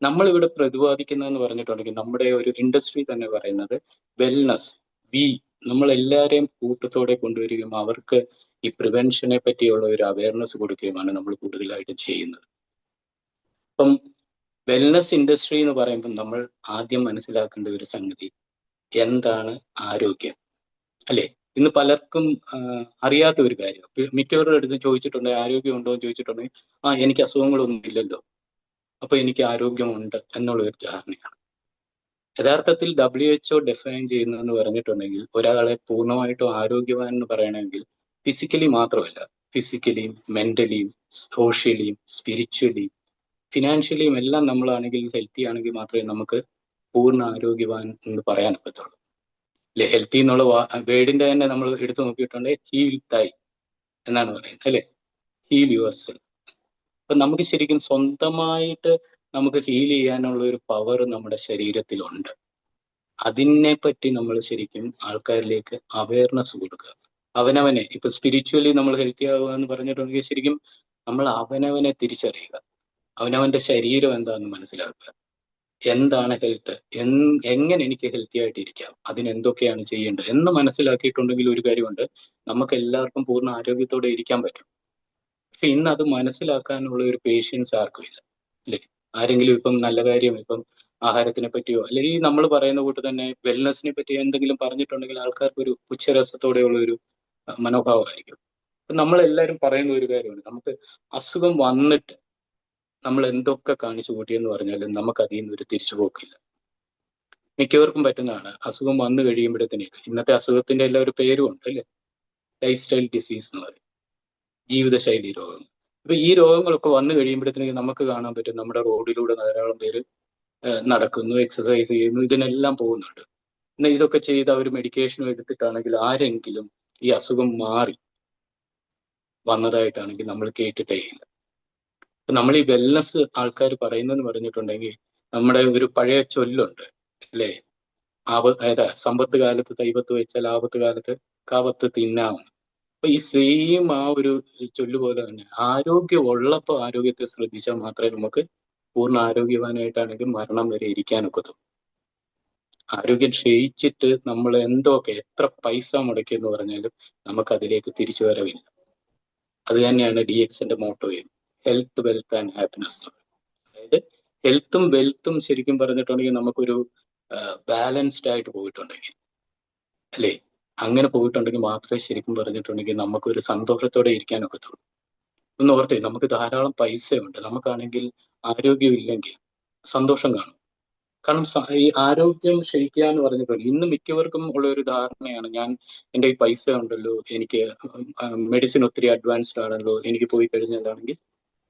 നമ്മളിവിടെ പ്രതിപാദിക്കുന്നതെന്ന് പറഞ്ഞിട്ടുണ്ടെങ്കിൽ നമ്മുടെ ഒരു ഇൻഡസ്ട്രി തന്നെ പറയുന്നത് വെൽനസ്, നമ്മൾ എല്ലാവരെയും കൂട്ടത്തോടെ കൊണ്ടുവരികയും അവർക്ക് ഈ പ്രിവെൻഷനെ പറ്റിയുള്ള ഒരു അവയർനെസ് കൊടുക്കുകയുമാണ് നമ്മൾ കൂടുതലായിട്ട് ചെയ്യുന്നത്. അപ്പം വെൽനസ് ഇൻഡസ്ട്രി എന്ന് പറയുമ്പോൾ നമ്മൾ ആദ്യം മനസ്സിലാക്കേണ്ട ഒരു സംഗതി എന്താണ് ആരോഗ്യം, അല്ലെ? ഇന്ന് പലർക്കും അറിയാത്ത ഒരു കാര്യം. മിക്കവരുടെ അടുത്ത് ചോദിച്ചിട്ടുണ്ട് ആരോഗ്യം ഉണ്ടോ എന്ന് ചോദിച്ചിട്ടുണ്ടെങ്കിൽ എനിക്ക് അസുഖങ്ങളൊന്നും ഇല്ലല്ലോ, അപ്പൊ എനിക്ക് ആരോഗ്യമുണ്ട് എന്നുള്ള ഒരു ധാരണയാണ്. യഥാർത്ഥത്തിൽ WHO ഡിഫൈൻ ചെയ്യുന്നതെന്ന് പറഞ്ഞിട്ടുണ്ടെങ്കിൽ ഒരാളെ പൂർണ്ണമായിട്ടും ആരോഗ്യവാൻ എന്ന് പറയണമെങ്കിൽ ഫിസിക്കലി മാത്രമല്ല, ഫിസിക്കലിയും മെന്റലിയും സോഷ്യലിയും സ്പിരിച്വലിയും ഫിനാൻഷ്യലിയും എല്ലാം നമ്മളാണെങ്കിൽ ഹെൽത്തി ആണെങ്കിൽ മാത്രമേ നമുക്ക് പൂർണ്ണ ആരോഗ്യവാൻ എന്ന് പറയാൻ പറ്റുള്ളൂ. അല്ലെ? ഹെൽത്തി എന്നുള്ള വേർഡിന്റെ തന്നെ നമ്മൾ എടുത്തു നോക്കിയിട്ടുണ്ടെങ്കിൽ ഹീൽ തൈ എന്നാണ് പറയുന്നത്, അല്ലെ? Heal yourself. അപ്പൊ നമുക്ക് ശരിക്കും സ്വന്തമായിട്ട് നമുക്ക് ഹീൽ ചെയ്യാനുള്ള ഒരു പവർ നമ്മുടെ ശരീരത്തിലുണ്ട്. അതിനെ പറ്റി നമ്മൾ ശരിക്കും ആൾക്കാരിലേക്ക് അവയർനെസ് കൊടുക്കുക. അവനവനെ ഇപ്പൊ സ്പിരിച്വലി നമ്മൾ ഹെൽത്തി ആവുക എന്ന് പറഞ്ഞിട്ടുണ്ടെങ്കിൽ ശരിക്കും നമ്മൾ അവനവനെ തിരിച്ചറിയുക, അവനവന്റെ ശരീരം എന്താണെന്ന് മനസ്സിലാക്കുക, എന്താണ് ഹെൽത്ത്, എങ്ങനെ എനിക്ക് ഹെൽത്തി ആയിട്ട് ഇരിക്കാം, അതിനെന്തൊക്കെയാണ് ചെയ്യേണ്ടത് എന്ന് മനസ്സിലാക്കിയിട്ടുണ്ടെങ്കിൽ ഒരു കാര്യമുണ്ട്, നമുക്ക് എല്ലാവർക്കും പൂർണ്ണ ആരോഗ്യത്തോടെ ഇരിക്കാൻ പറ്റും. പക്ഷെ ഇന്ന് അത് മനസ്സിലാക്കാനുള്ള ഒരു പേഷ്യൻസ് ആർക്കും ഇല്ല, അല്ലെ? ആരെങ്കിലും ഇപ്പം നല്ല കാര്യം ഇപ്പം ആഹാരത്തിനെ പറ്റിയോ അല്ലെങ്കിൽ നമ്മൾ പറയുന്ന കൂട്ട് തന്നെ വെൽനെസ്സിനെ പറ്റിയോ എന്തെങ്കിലും പറഞ്ഞിട്ടുണ്ടെങ്കിൽ ആൾക്കാർക്ക് ഒരു പുച്ഛരസത്തോടെയുള്ള ഒരു മനോഭാവമായിരിക്കും. നമ്മൾ എല്ലാവരും പറയുന്ന ഒരു കാര്യമാണ്, നമുക്ക് അസുഖം വന്നിട്ട് നമ്മൾ എന്തൊക്കെ കാണിച്ചു കൂട്ടിയെന്ന് പറഞ്ഞാലും നമുക്ക് അതിൽ നിന്ന് ഒരു തിരിച്ചുപോക്കില്ല. മിക്കവർക്കും പറ്റുന്നതാണ് അസുഖം വന്നു കഴിയുമ്പോഴത്തേക്ക്, ഇന്നത്തെ അസുഖത്തിന്റെ എല്ലാ ഒരു പേരും ഉണ്ട്, അല്ലെ? ലൈഫ് സ്റ്റൈൽ ഡിസീസ് എന്ന് പറയും, ജീവിതശൈലി രോഗങ്ങൾ. അപ്പൊ ഈ രോഗങ്ങളൊക്കെ വന്നു കഴിയുമ്പോഴത്തേക്ക് നമുക്ക് കാണാൻ പറ്റും നമ്മുടെ റോഡിലൂടെ ധാരാളം പേര് നടക്കുന്നു, എക്സസൈസ് ചെയ്യുന്നു, ഇതിനെല്ലാം പോകുന്നുണ്ട്. എന്നാൽ ഇതൊക്കെ ചെയ്ത് അവർ മെഡിക്കേഷനും എടുത്തിട്ടാണെങ്കിൽ ആരെങ്കിലും ഈ അസുഖം മാറി വന്നതായിട്ടാണെങ്കിൽ നമ്മൾ കേട്ടിട്ടേ ഇല്ല. നമ്മൾ ഈ വെൽനസ് ആൾക്കാർ പറയുന്നതെന്ന് പറഞ്ഞിട്ടുണ്ടെങ്കിൽ നമ്മുടെ ഒരു പഴയ ചൊല്ലുണ്ട്, അല്ലേ? സമ്പത്ത് കാലത്ത് തൈപത്ത് വെച്ചാൽ ആപത്ത് കാലത്ത് കാവത്ത് തിന്നാവും. അപ്പൊ ഈ സെയിം ഒരു ചൊല്ല് പോലെ തന്നെ ആരോഗ്യം ഉള്ളപ്പോൾ ആരോഗ്യത്തെ ശ്രദ്ധിച്ചാൽ മാത്രമേ നമുക്ക് പൂർണ്ണ ആരോഗ്യവാനായിട്ടാണെങ്കിൽ മരണം വരെ ഇരിക്കാനൊക്കത്തുള്ളൂ. ആരോഗ്യം ക്ഷയിച്ചിട്ട് നമ്മൾ എന്തൊക്കെ എത്ര പൈസ മുടക്കിയെന്ന് പറഞ്ഞാലും നമുക്ക് അതിലേക്ക് തിരിച്ചു വരവില്ല. അത് തന്നെയാണ് DXന്റെ മോട്ടോയും, ഹെൽത്ത് വെൽത്ത് ആൻഡ് ഹാപ്പിനെസ്. അതായത് ഹെൽത്തും വെൽത്തും ശരിക്കും പറഞ്ഞിട്ടുണ്ടെങ്കിൽ നമുക്കൊരു ബാലൻസ്ഡ് ആയിട്ട് പോയിട്ടുണ്ടെങ്കിൽ, അല്ലേ? അങ്ങനെ പോയിട്ടുണ്ടെങ്കിൽ മാത്രമേ ശരിക്കും പറഞ്ഞിട്ടുണ്ടെങ്കിൽ നമുക്കൊരു സന്തോഷത്തോടെ ഇരിക്കാനൊക്കത്തുള്ളൂ. ഒന്ന് ഓർത്തേ, നമുക്ക് ധാരാളം പൈസയുണ്ട്, നമുക്കാണെങ്കിൽ ആരോഗ്യം ഇല്ലെങ്കിൽ സന്തോഷം കാണും. കാരണം ഈ ആരോഗ്യം ക്ഷയിക്കുക എന്ന് പറഞ്ഞിട്ടുണ്ട് ഇന്ന് മിക്കവർക്കും ഉള്ള ഒരു ധാരണയാണ്, എൻ്റെ ഈ പൈസ ഉണ്ടല്ലോ, എനിക്ക് മെഡിസിൻ ഒത്തിരി അഡ്വാൻസ്ഡ് ആണല്ലോ, എനിക്ക് പോയി കഴിഞ്ഞാലാണെങ്കിൽ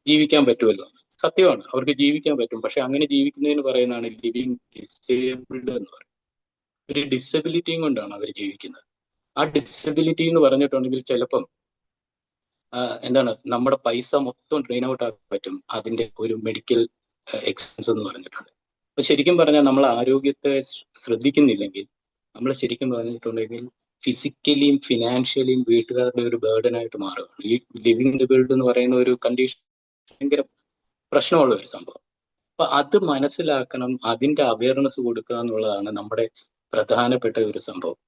ജീവിക്കാൻ പറ്റുമല്ലോ. സത്യമാണ്, അവർക്ക് ജീവിക്കാൻ പറ്റും. പക്ഷെ അങ്ങനെ ജീവിക്കുന്നതിന് പറയുന്നതാണ് ലിവിങ് ഡിസേബിൾഡ് എന്ന് പറയും. ഒരു ഡിസബിലിറ്റിയും കൊണ്ടാണ് അവർ ജീവിക്കുന്നത്. ആ ഡിസബിലിറ്റി എന്ന് പറഞ്ഞിട്ടുണ്ടെങ്കിൽ ചിലപ്പം എന്താണ് നമ്മുടെ പൈസ മൊത്തം ഡ്രെയിൻ ഔട്ട് ആക്കാൻ പറ്റും അതിന്റെ ഒരു മെഡിക്കൽ എക്സ്പെൻസ് എന്ന് പറഞ്ഞിട്ടുണ്ട്. അപ്പൊ ശരിക്കും പറഞ്ഞാൽ നമ്മൾ ആരോഗ്യത്തെ ശ്രദ്ധിക്കുന്നില്ലെങ്കിൽ നമ്മൾ ശരിക്കും പറഞ്ഞിട്ടുണ്ടെങ്കിൽ ഫിസിക്കലിയും ഫിനാൻഷ്യലിയും വീട്ടുകാരുടെ ഒരു ബേർഡൻ ആയിട്ട് മാറുകയാണ്. ഈ ലിവിങ് ദി ബിൽഡ് എന്ന് പറയുന്ന ഒരു കണ്ടീഷൻ ഭയങ്കര പ്രശ്നമുള്ള ഒരു സംഭവം. അപ്പൊ അത് മനസ്സിലാക്കണം, അതിന്റെ അവയർനെസ് കൊടുക്കുക എന്നുള്ളതാണ് നമ്മുടെ പ്രധാനപ്പെട്ട ഒരു സംഭവം.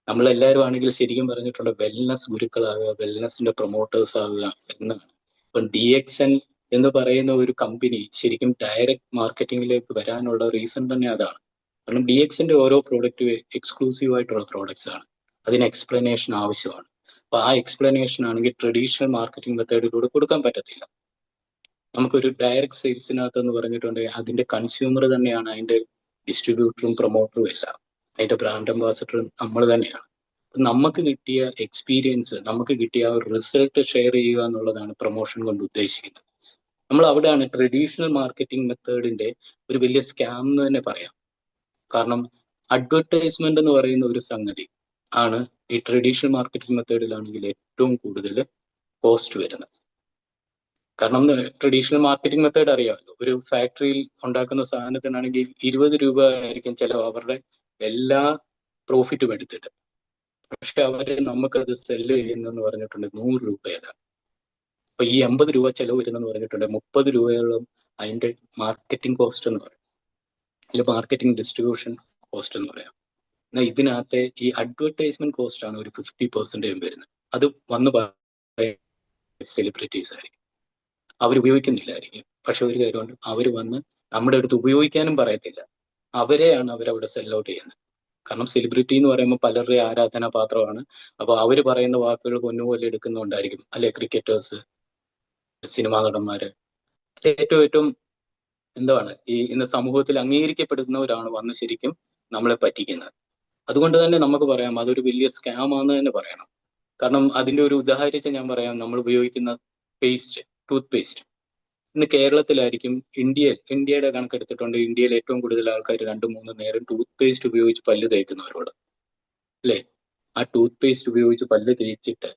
നമ്മളെല്ലാവരും ആണെങ്കിൽ ശരിക്കും പറഞ്ഞിട്ടുള്ള വെൽനസ് ഗുരുക്കളാകുക, വെൽനസിന്റെ പ്രൊമോട്ടേഴ്സ് ആകുക എന്നാണ്. ഇപ്പം DXN എന്ന് പറയുന്ന ഒരു കമ്പനി ശരിക്കും ഡയറക്റ്റ് മാർക്കറ്റിംഗിലേക്ക് വരാനുള്ള റീസൺ തന്നെ അതാണ്. കാരണം DXന്റെ ഓരോ പ്രോഡക്റ്റ് എക്സ്ക്ലൂസീവ് ആയിട്ടുള്ള പ്രോഡക്ട്സ് ആണ്, അതിന് എക്സ്പ്ലനേഷൻ ആവശ്യമാണ്. അപ്പൊ ആ എക്സ്പ്ലനേഷൻ ആണെങ്കിൽ ട്രഡീഷണൽ മാർക്കറ്റിംഗ് മെത്തേഡിലൂടെ കൊടുക്കാൻ പറ്റത്തില്ല. നമുക്കൊരു ഡയറക്റ്റ് സെയിൽസിനകത്ത് എന്ന് പറഞ്ഞിട്ടുണ്ടെങ്കിൽ അതിന്റെ കൺസ്യൂമർ തന്നെയാണ് അതിന്റെ ഡിസ്ട്രിബ്യൂട്ടറും പ്രൊമോട്ടറും എല്ലാം, അതിന്റെ ബ്രാൻഡ് അംബാസിഡറും നമ്മൾ തന്നെയാണ്. നമുക്ക് കിട്ടിയ എക്സ്പീരിയൻസ്, നമുക്ക് കിട്ടിയ ആ ഒരു റിസൾട്ട് ഷെയർ ചെയ്യുക എന്നുള്ളതാണ് പ്രൊമോഷൻ കൊണ്ട് ഉദ്ദേശിക്കുന്നത്. നമ്മൾ അവിടെയാണ് ട്രഡീഷണൽ മാർക്കറ്റിംഗ് മെത്തേഡിന്റെ ഒരു വലിയ സ്കാം എന്ന് തന്നെ പറയാം. കാരണം അഡ്വർടൈസ്മെന്റ് എന്ന് പറയുന്ന ഒരു സംഗതി ആണ് ഈ ട്രഡീഷണൽ മാർക്കറ്റിംഗ് മെത്തേഡിലാണെങ്കിൽ ഏറ്റവും കൂടുതൽ കോസ്റ്റ് വരുന്നത്. കാരണം ട്രഡീഷണൽ മാർക്കറ്റിംഗ് മെത്തേഡ് അറിയാമല്ലോ, ഒരു ഫാക്ടറിയിൽ ഉണ്ടാക്കുന്ന സാധനത്തിനാണെങ്കിൽ 20 രൂപ ആയിരിക്കും ചിലവ് അവരുടെ എല്ലാ പ്രോഫിറ്റും എടുത്തിട്ട്. പക്ഷെ അവര് നമുക്കത് സെല്ല് ചെയ്യുന്നെന്ന് പറഞ്ഞിട്ടുണ്ട് 100 രൂപയാണ്. അപ്പൊ ഈ 80 രൂപ ചെലവ് വരുന്നെന്ന് പറഞ്ഞിട്ടുണ്ട് 30 രൂപയോളം അതിന്റെ മാർക്കറ്റിംഗ് കോസ്റ്റ് എന്ന് പറയും, അല്ലെങ്കിൽ മാർക്കറ്റിംഗ് ഡിസ്ട്രിബ്യൂഷൻ കോസ്റ്റ് എന്ന് പറയാം. എന്നാൽ ഇതിനകത്തെ ഈ അഡ്വർടൈസ്മെന്റ് കോസ്റ്റ് ആണ് ഒരു 50% വരുന്നത്. അത് വന്ന് സെലിബ്രിറ്റീസ് ആയിരിക്കും, അവരുപയോഗിക്കുന്നില്ലായിരിക്കും. പക്ഷെ ഒരു കാര്യമുണ്ട്, അവർ വന്ന് നമ്മുടെ അടുത്ത് ഉപയോഗിക്കാനും പറയത്തില്ല, അവരെയാണ് അവരവിടെ സെൽ ഔട്ട് ചെയ്യുന്നത്. കാരണം സെലിബ്രിറ്റി എന്ന് പറയുമ്പോൾ പലരുടെ ആരാധനാ പാത്രമാണ്. അപ്പൊ അവര് പറയുന്ന വാക്കുകൾ പൊന്നുപോലെ എടുക്കുന്നുണ്ടായിരിക്കും, അല്ലെ? ക്രിക്കറ്റേഴ്സ്, സിനിമാ നടന്മാര്, ഏറ്റവും എന്താണ് ഈ ഇന്ന് സമൂഹത്തിൽ അംഗീകരിക്കപ്പെടുന്നവരാണ് വന്ന് ശരിക്കും നമ്മളെ പറ്റിക്കുന്നത്. അതുകൊണ്ട് തന്നെ നമുക്ക് പറയാം അതൊരു വലിയ സ്കാം ആണെന്ന് തന്നെ പറയണം. കാരണം അതിന്റെ ഒരു ഉദാഹരിച്ച് ഞാൻ പറയാം, നമ്മൾ ഉപയോഗിക്കുന്ന പേസ്റ്റ്, ടൂത്ത് പേസ്റ്റ്, ഇന്ന് കേരളത്തിലായിരിക്കും, ഇന്ത്യയുടെ കണക്കെടുത്തിട്ടുണ്ട്, ഇന്ത്യയിൽ ഏറ്റവും കൂടുതൽ ആൾക്കാർ 2-3 നേരം ടൂത്ത് പേസ്റ്റ് ഉപയോഗിച്ച് പല്ല് തേക്കുന്നവരോട്, അല്ലേ? ആ ടൂത്ത് പേസ്റ്റ് ഉപയോഗിച്ച് പല്ല് തേച്ചിട്ട്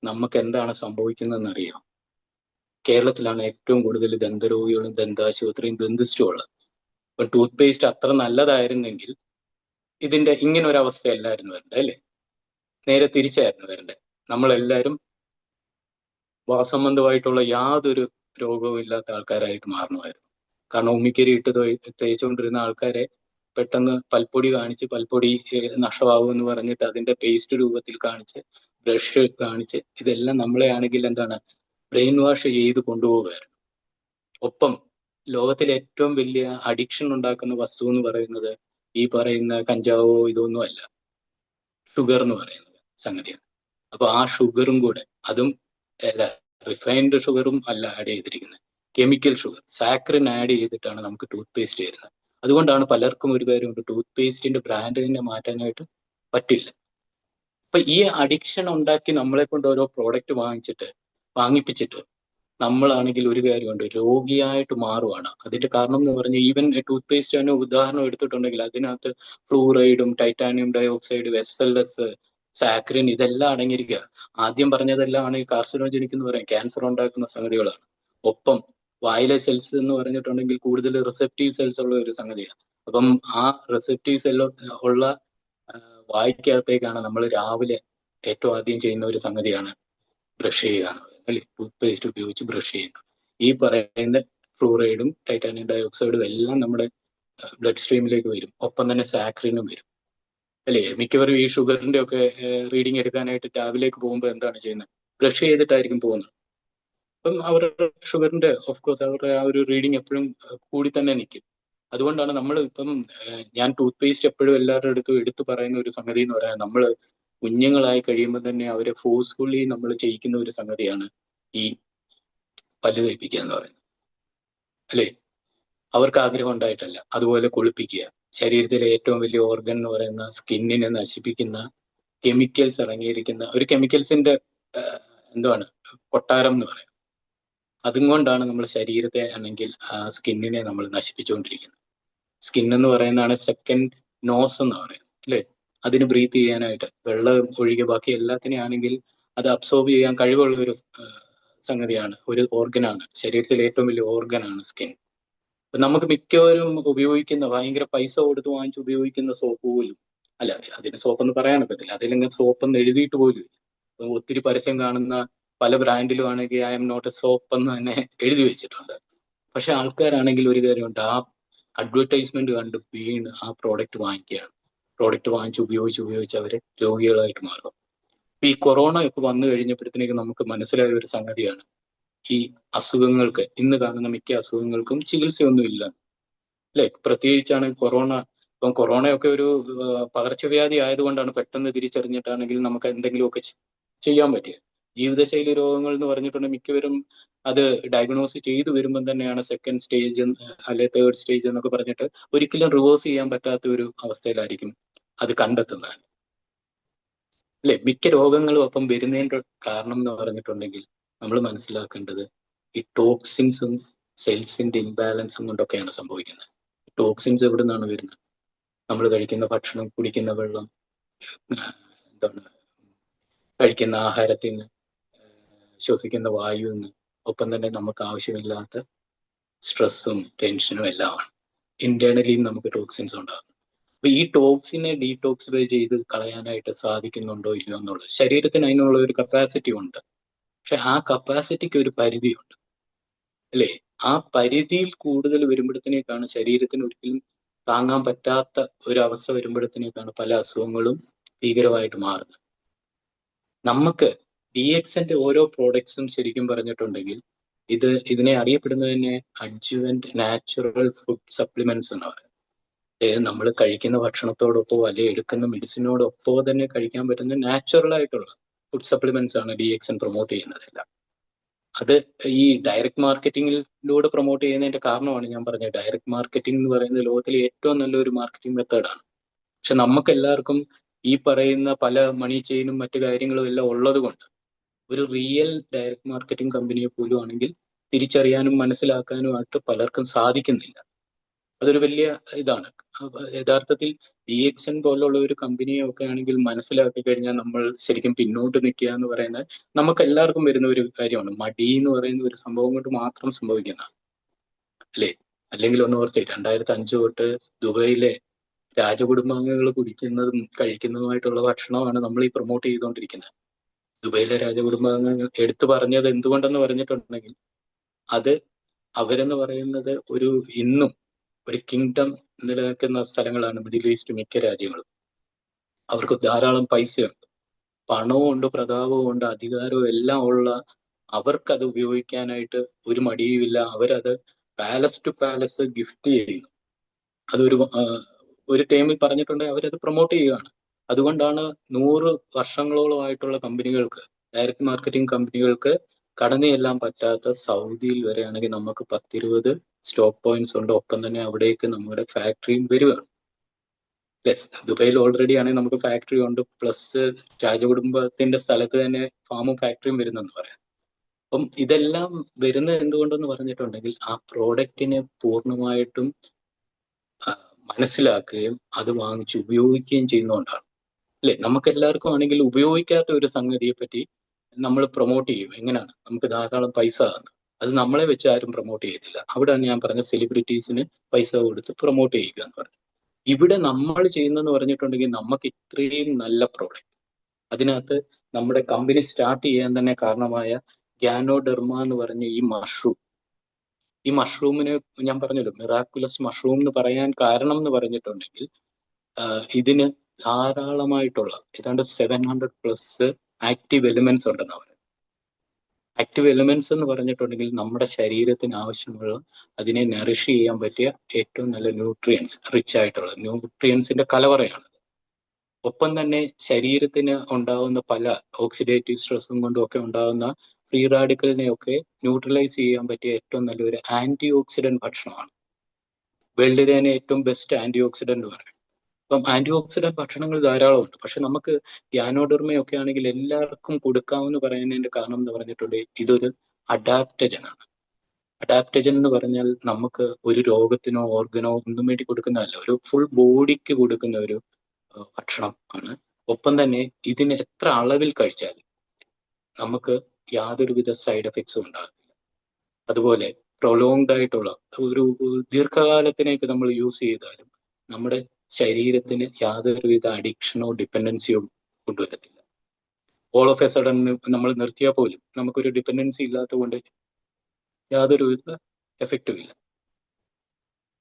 നമുക്ക് എന്താണ് സംഭവിക്കുന്നതെന്ന് അറിയാം. കേരളത്തിലാണ് ഏറ്റവും കൂടുതൽ ദന്തരോഗികളും ദന്താശുപത്രിയും ദന്തിസ്റ്റും ഉള്ളത്. അപ്പൊ ടൂത്ത് പേസ്റ്റ് അത്ര നല്ലതായിരുന്നെങ്കിൽ ഇതിന്റെ ഇങ്ങനെ ഒരു അവസ്ഥയല്ലായിരുന്നു വരണ്ടേ, അല്ലേ? നേരെ തിരിച്ചായിരുന്നു വരണ്ടേ. നമ്മളെല്ലാവരും വാസംബന്ധമായിട്ടുള്ള യാതൊരു രോഗവും ഇല്ലാത്ത ആൾക്കാരായിട്ട് മാറണമായിരുന്നു. കാരണം ഉമ്മിക്കരി ഇട്ട് തേച്ചുകൊണ്ടിരുന്ന ആൾക്കാരെ പെട്ടെന്ന് പൽപ്പൊടി കാണിച്ച്, പൽപ്പൊടി നഷ്ടമാകുമെന്ന് പറഞ്ഞിട്ട് അതിന്റെ പേസ്റ്റ് രൂപത്തിൽ കാണിച്ച്, ബ്രഷ് കാണിച്ച്, ഇതെല്ലാം നമ്മളെ ആണെങ്കിൽ എന്താണ് ബ്രെയിൻ വാഷ് ചെയ്ത് കൊണ്ടുപോകുമായിരുന്നു. ഒപ്പം ലോകത്തിലെ ഏറ്റവും വലിയ അഡിക്ഷൻ ഉണ്ടാക്കുന്ന വസ്തു എന്ന് പറയുന്നത് ഈ പറയുന്ന കഞ്ചാവോ ഇതൊന്നും അല്ല, ഷുഗർ എന്ന് പറയുന്നത് സംഗതിയാണ്. അപ്പൊ ആ ഷുഗറും കൂടെ, അതും റിഫൈൻഡ് ഷുഗറും അല്ല ആഡ് ചെയ്തിരിക്കുന്നത്, കെമിക്കൽ ഷുഗർ, സാക്രിൻ ആഡ് ചെയ്തിട്ടാണ് നമുക്ക് ടൂത്ത് പേസ്റ്റ് വരുന്നത്. അതുകൊണ്ടാണ് പലർക്കും ഒരു കാര്യമുണ്ട്, ടൂത്ത് പേസ്റ്റിന്റെ ബ്രാൻഡ് തന്നെ മാറ്റാനായിട്ട് പറ്റില്ല. അപ്പൊ ഈ അഡിക്ഷൻ ഉണ്ടാക്കി നമ്മളെ കൊണ്ട് ഓരോ പ്രോഡക്റ്റ് വാങ്ങിപ്പിച്ചിട്ട് നമ്മളാണെങ്കിൽ ഒരു കാര്യമുണ്ട്, രോഗിയായിട്ട് മാറുവാണ്. അതിന്റെ കാരണം എന്ന് പറഞ്ഞാൽ ഈവൻ ടൂത്ത് പേസ്റ്റ് തന്നെ ഉദാഹരണം എടുത്തിട്ടുണ്ടെങ്കിൽ അതിനകത്ത് ഫ്ലൂറൈഡും ടൈറ്റാനിയം ഡയോക്സൈഡ്, SLS, സാക്രിൻ, ഇതെല്ലാം അടങ്ങിയിരിക്കുക. ആദ്യം പറഞ്ഞതെല്ലാം ആണ് ഈ കാർസിനോജനിക് എന്ന് പറയാം, ക്യാൻസർ ഉണ്ടാക്കുന്ന സംഗതികളാണ്. ഒപ്പം വായിലെ സെൽസ് എന്ന് പറഞ്ഞിട്ടുണ്ടെങ്കിൽ കൂടുതൽ റിസെപ്റ്റീവ് സെൽസ് ഉള്ള ഒരു സംഗതിയാണ്. അപ്പം ആ റിസെപ്റ്റീവ് സെൽ ഉള്ള വായിക്കകത്തേക്കാണ് നമ്മൾ രാവിലെ ഏറ്റവും ആദ്യം ചെയ്യുന്ന ഒരു സംഗതിയാണ് ബ്രഷ് ചെയ്യുകയാണ്, അല്ലെ? ടൂത്ത് പേസ്റ്റ് ഉപയോഗിച്ച് ബ്രഷ് ചെയ്യുക. ഈ പറയുന്ന ഫ്ലൂറൈഡും ടൈറ്റാനിയം ഡയോക്സൈഡും എല്ലാം നമ്മുടെ ബ്ലഡ് സ്ട്രീമിലേക്ക് വരും. ഒപ്പം തന്നെ സാക്രിനും വരും, അല്ലേ? മിക്കവരും ഈ ഷുഗറിന്റെ ഒക്കെ റീഡിങ് എടുക്കാനായിട്ട് ടാബിലേക്ക് പോകുമ്പോൾ എന്താണ് ചെയ്യുന്നത്? ബ്രഷ് ചെയ്തിട്ടായിരിക്കും പോകുന്നത്. അപ്പം അവരുടെ ഷുഗറിന്റെ ഓഫ്കോഴ്സ് അവരുടെ ആ ഒരു റീഡിങ് എപ്പോഴും കൂടി തന്നെ നിൽക്കും. അതുകൊണ്ടാണ് നമ്മൾ ഇപ്പം ഞാൻ ടൂത്ത് പേസ്റ്റ് എപ്പോഴും എല്ലാവരുടെ അടുത്തും എടുത്തു പറയുന്ന ഒരു സംഗതി എന്ന് പറയാൻ, നമ്മൾ കുഞ്ഞുങ്ങളായി കഴിയുമ്പോൾ തന്നെ അവരെ ഫോഴ്സ്ഫുള്ളി നമ്മൾ ചെയ്യിക്കുന്ന ഒരു സംഗതിയാണ് ഈ പല്ല് തേപ്പിക്കുക എന്ന് പറയുന്നത്, അല്ലേ? അവർക്ക് ആഗ്രഹം ഉണ്ടായിട്ടല്ല. അതുപോലെ കുളിപ്പിക്കുക, ശരീരത്തിലെ ഏറ്റവും വലിയ ഓർഗൻ എന്ന് പറയുന്ന സ്കിന്നിനെ നശിപ്പിക്കുന്ന കെമിക്കൽസ് അടങ്ങിയിരിക്കുന്ന ഒരു കെമിക്കൽസിന്റെ എന്താണ് കൊട്ടാരം എന്ന് പറയാം. അതും കൊണ്ടാണ് നമ്മൾ ശരീരത്തെ ആണെങ്കിൽ സ്കിന്നിനെ നമ്മൾ നശിപ്പിച്ചുകൊണ്ടിരിക്കുന്നത്. സ്കിൻ എന്ന് പറയുന്നതാണ് സെക്കൻഡ് നോസ് എന്ന് പറയുന്നത്, അല്ലേ? അതിന് ബ്രീത്ത് ചെയ്യാനായിട്ട്, വെള്ളം ഒഴികെ ബാക്കി എല്ലാത്തിനെയും ആണെങ്കിൽ അത് അബ്സോർബ് ചെയ്യാൻ കഴിവുള്ള ഒരു സംഗതിയാണ്, ഒരു ഓർഗനാണ്, ശരീരത്തിലെ ഏറ്റവും വലിയ ഓർഗനാണ് സ്കിൻ. നമുക്ക് മിക്കവരും ഉപയോഗിക്കുന്ന ഭയങ്കര പൈസ കൊടുത്ത് വാങ്ങിച്ച് ഉപയോഗിക്കുന്ന സോപ്പ് പോലും അല്ല, അതിന് സോപ്പെന്ന് പറയാൻ പറ്റില്ല, അതിലെങ്കിൽ സോപ്പെന്ന് എഴുതിയിട്ട് പോലും ഒത്തിരി പരസ്യം കാണുന്ന പല ബ്രാൻഡിലും ആണെങ്കിൽ I am not a soap എന്ന് തന്നെ എഴുതി വെച്ചിട്ടുണ്ട്. പക്ഷെ ആൾക്കാരാണെങ്കിൽ ഒരു കാര്യമുണ്ട്, ആ അഡ്വർടൈസ്മെന്റ് കണ്ട് വീണ് ആ പ്രോഡക്റ്റ് വാങ്ങിക്കുകയാണ്. പ്രോഡക്റ്റ് വാങ്ങിച്ച് ഉപയോഗിച്ച് അവര് രോഗികളായിട്ട് മാറും. ഈ കൊറോണ ഒക്കെ വന്നു കഴിഞ്ഞപ്പോഴത്തേക്ക് നമുക്ക് മനസ്സിലായ ഒരു സംഗതിയാണ്, ഈ അസുഖങ്ങൾക്ക്, ഇന്ന് കാണുന്ന മിക്ക അസുഖങ്ങൾക്കും ചികിത്സയൊന്നും ഇല്ല, അല്ലെ? പ്രത്യേകിച്ചാണ് കൊറോണ. ഇപ്പം കൊറോണയൊക്കെ ഒരു പകർച്ചവ്യാധി ആയതുകൊണ്ടാണ് പെട്ടെന്ന് തിരിച്ചറിഞ്ഞിട്ടാണെങ്കിൽ നമുക്ക് എന്തെങ്കിലുമൊക്കെ ചെയ്യാൻ പറ്റിയത്. ജീവിതശൈലി രോഗങ്ങൾ എന്ന് പറഞ്ഞിട്ടുണ്ടെങ്കിൽ മിക്കവരും അത് ഡയഗ്നോസ് ചെയ്തു വരുമ്പോൾ തന്നെയാണ് സെക്കൻഡ് സ്റ്റേജ് അല്ലെ തേർഡ് സ്റ്റേജ് എന്നൊക്കെ പറഞ്ഞിട്ട് ഒരിക്കലും റിവേഴ്സ് ചെയ്യാൻ പറ്റാത്ത ഒരു അവസ്ഥയിലായിരിക്കും അത് കണ്ടെത്തുന്നത്, അല്ലെ? മിക്ക രോഗങ്ങളും അപ്പം വരുന്നതിന്റെ കാരണം എന്ന് പറഞ്ഞിട്ടുണ്ടെങ്കിൽ നമ്മൾ മനസ്സിലാക്കേണ്ടത് ഈ ടോക്സിൻസും സെൽസിന്റെ ഇംബാലൻസും കൊണ്ടൊക്കെയാണ് സംഭവിക്കുന്നത്. ടോക്സിൻസ് എവിടെ നിന്നാണ് വരുന്നത്? നമ്മൾ കഴിക്കുന്ന ഭക്ഷണം, കുടിക്കുന്ന വെള്ളം, എന്താണ് കഴിക്കുന്ന ആഹാരത്തിൽ നിന്ന്, ശ്വസിക്കുന്ന വായുവിൽ നിന്ന്, ഒപ്പം തന്നെ നമുക്ക് ആവശ്യമില്ലാത്ത സ്ട്രെസ്സും ടെൻഷനും എല്ലാമാണ്. ഇന്റേണലിയും നമുക്ക് ടോക്സിൻസ് ഉണ്ടാകും. അപ്പൊ ഈ ടോക്സിനെ ഡീടോക്സിഫൈ ചെയ്ത് കളയാനായിട്ട് സാധിക്കുന്നുണ്ടോ ഇല്ലയോ എന്നുള്ളത്. ശരീരത്തിന് അതിനുള്ള ഒരു കപ്പാസിറ്റി ഉണ്ട്, പക്ഷെ ആ കപ്പാസിറ്റിക്ക് ഒരു പരിധിയുണ്ട് അല്ലേ. ആ പരിധിയിൽ കൂടുതൽ വരുമ്പോഴത്തേക്കാണ് ശരീരത്തിന് ഒരിക്കലും താങ്ങാൻ പറ്റാത്ത ഒരു അവസ്ഥ വരുമ്പോഴത്തേക്കാണ് പല അസുഖങ്ങളും ഭീകരമായിട്ട് മാറുന്നത്. നമുക്ക് DXന്റെ ഓരോ പ്രോഡക്ട്സും ശരിക്കും പറഞ്ഞിട്ടുണ്ടെങ്കിൽ ഇതിനെ അറിയപ്പെടുന്നത് തന്നെ അഡ്ജുവന്റ് നാച്ചുറൽ ഫുഡ് സപ്ലിമെന്റ്സ് എന്ന് പറയുന്നത്. നമ്മൾ കഴിക്കുന്ന ഭക്ഷണത്തോടൊപ്പോ അല്ലെങ്കിൽ എടുക്കുന്ന മെഡിസിനോടൊപ്പോ തന്നെ കഴിക്കാൻ പറ്റുന്ന നാച്ചുറൽ ആയിട്ടുള്ള ഫുഡ് സപ്ലിമെന്റ്സ് ആണ് DXN പ്രൊമോട്ട് ചെയ്യുന്നതെല്ലാം. അത് ഈ ഡയറക്റ്റ് മാർക്കറ്റിംഗിലൂടെ പ്രൊമോട്ട് ചെയ്യുന്നതിന്റെ കാരണമാണ് ഞാൻ പറഞ്ഞത്. ഡയറക്റ്റ് മാർക്കറ്റിംഗ് എന്ന് പറയുന്നത് ലോകത്തിലെ ഏറ്റവും നല്ലൊരു മാർക്കറ്റിംഗ് മെത്തേഡാണ്. പക്ഷെ നമുക്ക് എല്ലാവർക്കും ഈ പറയുന്ന പല മണി ചെയിനും മറ്റു കാര്യങ്ങളും എല്ലാം ഉള്ളത് കൊണ്ട് ഒരു റിയൽ ഡയറക്റ്റ് മാർക്കറ്റിംഗ് കമ്പനിയെ പോലും ആണെങ്കിൽ തിരിച്ചറിയാനും മനസ്സിലാക്കാനുമായിട്ട് പലർക്കും സാധിക്കുന്നില്ല. അതൊരു വലിയ ഇതാണ്. യഥാർത്ഥത്തിൽ DXN പോലുള്ള ഒരു കമ്പനിയെ ഒക്കെ ആണെങ്കിൽ മനസ്സിലാക്കി കഴിഞ്ഞാൽ നമ്മൾ ശരിക്കും പിന്നോട്ട് നിൽക്കുക എന്ന് പറയുന്നത് നമുക്ക് എല്ലാവർക്കും വരുന്ന ഒരു കാര്യമാണ്. മടി എന്ന് പറയുന്ന ഒരു സംഭവം കൊണ്ട് മാത്രം സംഭവിക്കുന്നതാണ് അല്ലേ. അല്ലെങ്കിൽ ഒന്ന് ഓർത്തേ, 2005 തൊട്ട് ദുബൈയിലെ രാജകുടുംബാംഗങ്ങൾ കുടിക്കുന്നതും കഴിക്കുന്നതുമായിട്ടുള്ള ഭക്ഷണമാണ് നമ്മൾ ഈ പ്രൊമോട്ട് ചെയ്തുകൊണ്ടിരിക്കുന്നത്. ദുബൈയിലെ രാജകുടുംബാംഗങ്ങൾ എടുത്തു പറഞ്ഞത് എന്തുകൊണ്ടെന്ന് പറഞ്ഞിട്ടുണ്ടെങ്കിൽ, അത് അവരെന്ന് പറയുന്നത് ഇന്നും ഒരു കിങ്ഡം നിലനിൽക്കുന്ന സ്ഥലങ്ങളാണ് മിഡിൽ ഈസ്റ്റ് മിക്ക രാജ്യങ്ങളും. അവർക്ക് ധാരാളം പൈസയുണ്ട്, പണവും ഉണ്ട്, പ്രതാപവും ഉണ്ട്, അധികാരവും എല്ലാം ഉള്ള അവർക്കത് ഉപയോഗിക്കാനായിട്ട് ഒരു മടിയുമില്ല. അവരത് പാലസ് ടു പാലസ് ഗിഫ്റ്റ് ചെയ്യുന്നു. ഒരു ടൈമിൽ പറഞ്ഞിട്ടുണ്ടെങ്കിൽ അവരത് പ്രൊമോട്ട് ചെയ്യുകയാണ്. അതുകൊണ്ടാണ് 100 വർഷങ്ങളോളമായിട്ടുള്ള കമ്പനികൾക്ക്, ഡയറക്റ്റ് മാർക്കറ്റിംഗ് കമ്പനികൾക്ക് കടന്നു ചെല്ലാൻ പറ്റാത്ത സൗദിയിൽ വരെയാണെങ്കിൽ നമുക്ക് 10-20 സ്റ്റോക്ക് പോയിന്റ്സ് ഉണ്ട്. ഒപ്പം തന്നെ അവിടേക്ക് നമ്മുടെ ഫാക്ടറിയും വരികയാണ്. യെസ്, ദുബൈയിൽ ഓൾറെഡി ആണെങ്കിൽ നമുക്ക് ഫാക്ടറി ഉണ്ട്, പ്ലസ് രാജകുടുംബത്തിന്റെ സ്ഥലത്ത് തന്നെ ഫാമും ഫാക്ടറിയും വരുന്നെന്ന് പറയാം. അപ്പം ഇതെല്ലാം വരുന്നത് എന്തുകൊണ്ടെന്ന് പറഞ്ഞിട്ടുണ്ടെങ്കിൽ ആ പ്രോഡക്റ്റിനെ പൂർണ്ണമായിട്ടും മനസ്സിലാക്കുകയും അത് വാങ്ങിച്ച് ഉപയോഗിക്കുകയും ചെയ്യുന്നതുകൊണ്ടാണ് അല്ലെ. നമുക്ക് എല്ലാവർക്കും ആണെങ്കിൽ ഉപയോഗിക്കാത്ത ഒരു സംഗതിയെ പറ്റി നമ്മൾ പ്രൊമോട്ട് ചെയ്യും. എങ്ങനെയാണ്? നമുക്ക് ധാരാളം പൈസ ആണ്, അത് നമ്മളെ വെച്ച് ആരും പ്രൊമോട്ട് ചെയ്തില്ല. അവിടെയാണ് ഞാൻ പറഞ്ഞ സെലിബ്രിറ്റീസിന് പൈസ കൊടുത്ത് പ്രൊമോട്ട് ചെയ്യുക എന്ന് പറഞ്ഞു. ഇവിടെ നമ്മൾ ചെയ്യുന്നതെന്ന് പറഞ്ഞിട്ടുണ്ടെങ്കിൽ നമുക്ക് ഇത്രയും നല്ല പ്രോഡക്റ്റ്, അതിനകത്ത് നമ്മുടെ കമ്പനി സ്റ്റാർട്ട് ചെയ്യാൻ തന്നെ കാരണമായ ഗ്യാനോഡെർമ എന്ന് പറഞ്ഞ ഈ മഷ്റൂമിന് ഞാൻ പറഞ്ഞല്ലോ മിറാക്കുലസ് മഷ്റൂം എന്ന് പറയാൻ കാരണം എന്ന് പറഞ്ഞിട്ടുണ്ടെങ്കിൽ ഇതിന് ധാരാളമായിട്ടുള്ള ഏതാണ്ട് 700+ ആക്റ്റീവ് എലിമെന്റ്സ് ഉണ്ടെന്ന് പറയുന്നത്. ആക്റ്റീവ് എലിമെന്റ്സ് എന്ന് പറഞ്ഞിട്ടുണ്ടെങ്കിൽ നമ്മുടെ ശരീരത്തിന് ആവശ്യമുള്ള അതിനെ നറിഷ് ചെയ്യാൻ പറ്റിയ ഏറ്റവും നല്ല ന്യൂട്രിയൻസ്, റിച്ച് ആയിട്ടുള്ള ന്യൂട്രിയൻസിന്റെ കലവറയാണ്. ഒപ്പം തന്നെ ശരീരത്തിന് ഉണ്ടാകുന്ന പല ഓക്സിഡേറ്റീവ് സ്ട്രെസ്സും കൊണ്ടും ഒക്കെ ഉണ്ടാകുന്ന ഫ്രീ റാഡിക്കലിനെയൊക്കെ ന്യൂട്രലൈസ് ചെയ്യാൻ പറ്റിയ ഏറ്റവും നല്ലൊരു ആന്റി ഓക്സിഡന്റ് ഭക്ഷണമാണ്. വേൾഡിലെ തന്നെ ഏറ്റവും ബെസ്റ്റ് ആന്റി ഓക്സിഡന്റ് പറയും. അപ്പം ആന്റി ഓക്സിഡന്റ് ഭക്ഷണങ്ങൾ ധാരാളമുണ്ട്. പക്ഷെ നമുക്ക് ഗ്യാനോഡെർമയൊക്കെ ആണെങ്കിൽ എല്ലാവർക്കും കൊടുക്കാമെന്ന് പറയുന്നതിന്റെ കാരണം എന്ന് പറഞ്ഞിട്ടുണ്ടെങ്കിൽ ഇതൊരു അഡാപ്റ്റജൻ ആണ്. അഡാപ്റ്റജൻ എന്ന് പറഞ്ഞാൽ നമുക്ക് ഒരു രോഗത്തിനോ ഓർഗനോ ഒന്നും വേണ്ടി കൊടുക്കുന്നതല്ല, ഒരു ഫുൾ ബോഡിക്ക് കൊടുക്കുന്ന ഒരു ഭക്ഷണം ആണ്. ഒപ്പം തന്നെ ഇതിന് എത്ര അളവിൽ കഴിച്ചാൽ നമുക്ക് യാതൊരുവിധ സൈഡ് എഫക്ട്സും ഉണ്ടാകത്തില്ല. അതുപോലെ പ്രൊലോങ്ഡ് ആയിട്ടുള്ള ഒരു ദീർഘകാലത്തിനേക്ക് നമ്മൾ യൂസ് ചെയ്താലും നമ്മുടെ ശരീരത്തിന് യാതൊരുവിധ അഡിക്ഷനോ ഡിപ്പെൻഡൻസിയോ കൊണ്ടുവരത്തില്ല. ഓൾ ഓഫ് എ സഡൻ നമ്മൾ നിർത്തിയാൽ പോലും നമുക്കൊരു ഡിപ്പെൻഡൻസി ഇല്ലാത്തത് കൊണ്ട് യാതൊരുവിധ എഫക്റ്റും ഇല്ല.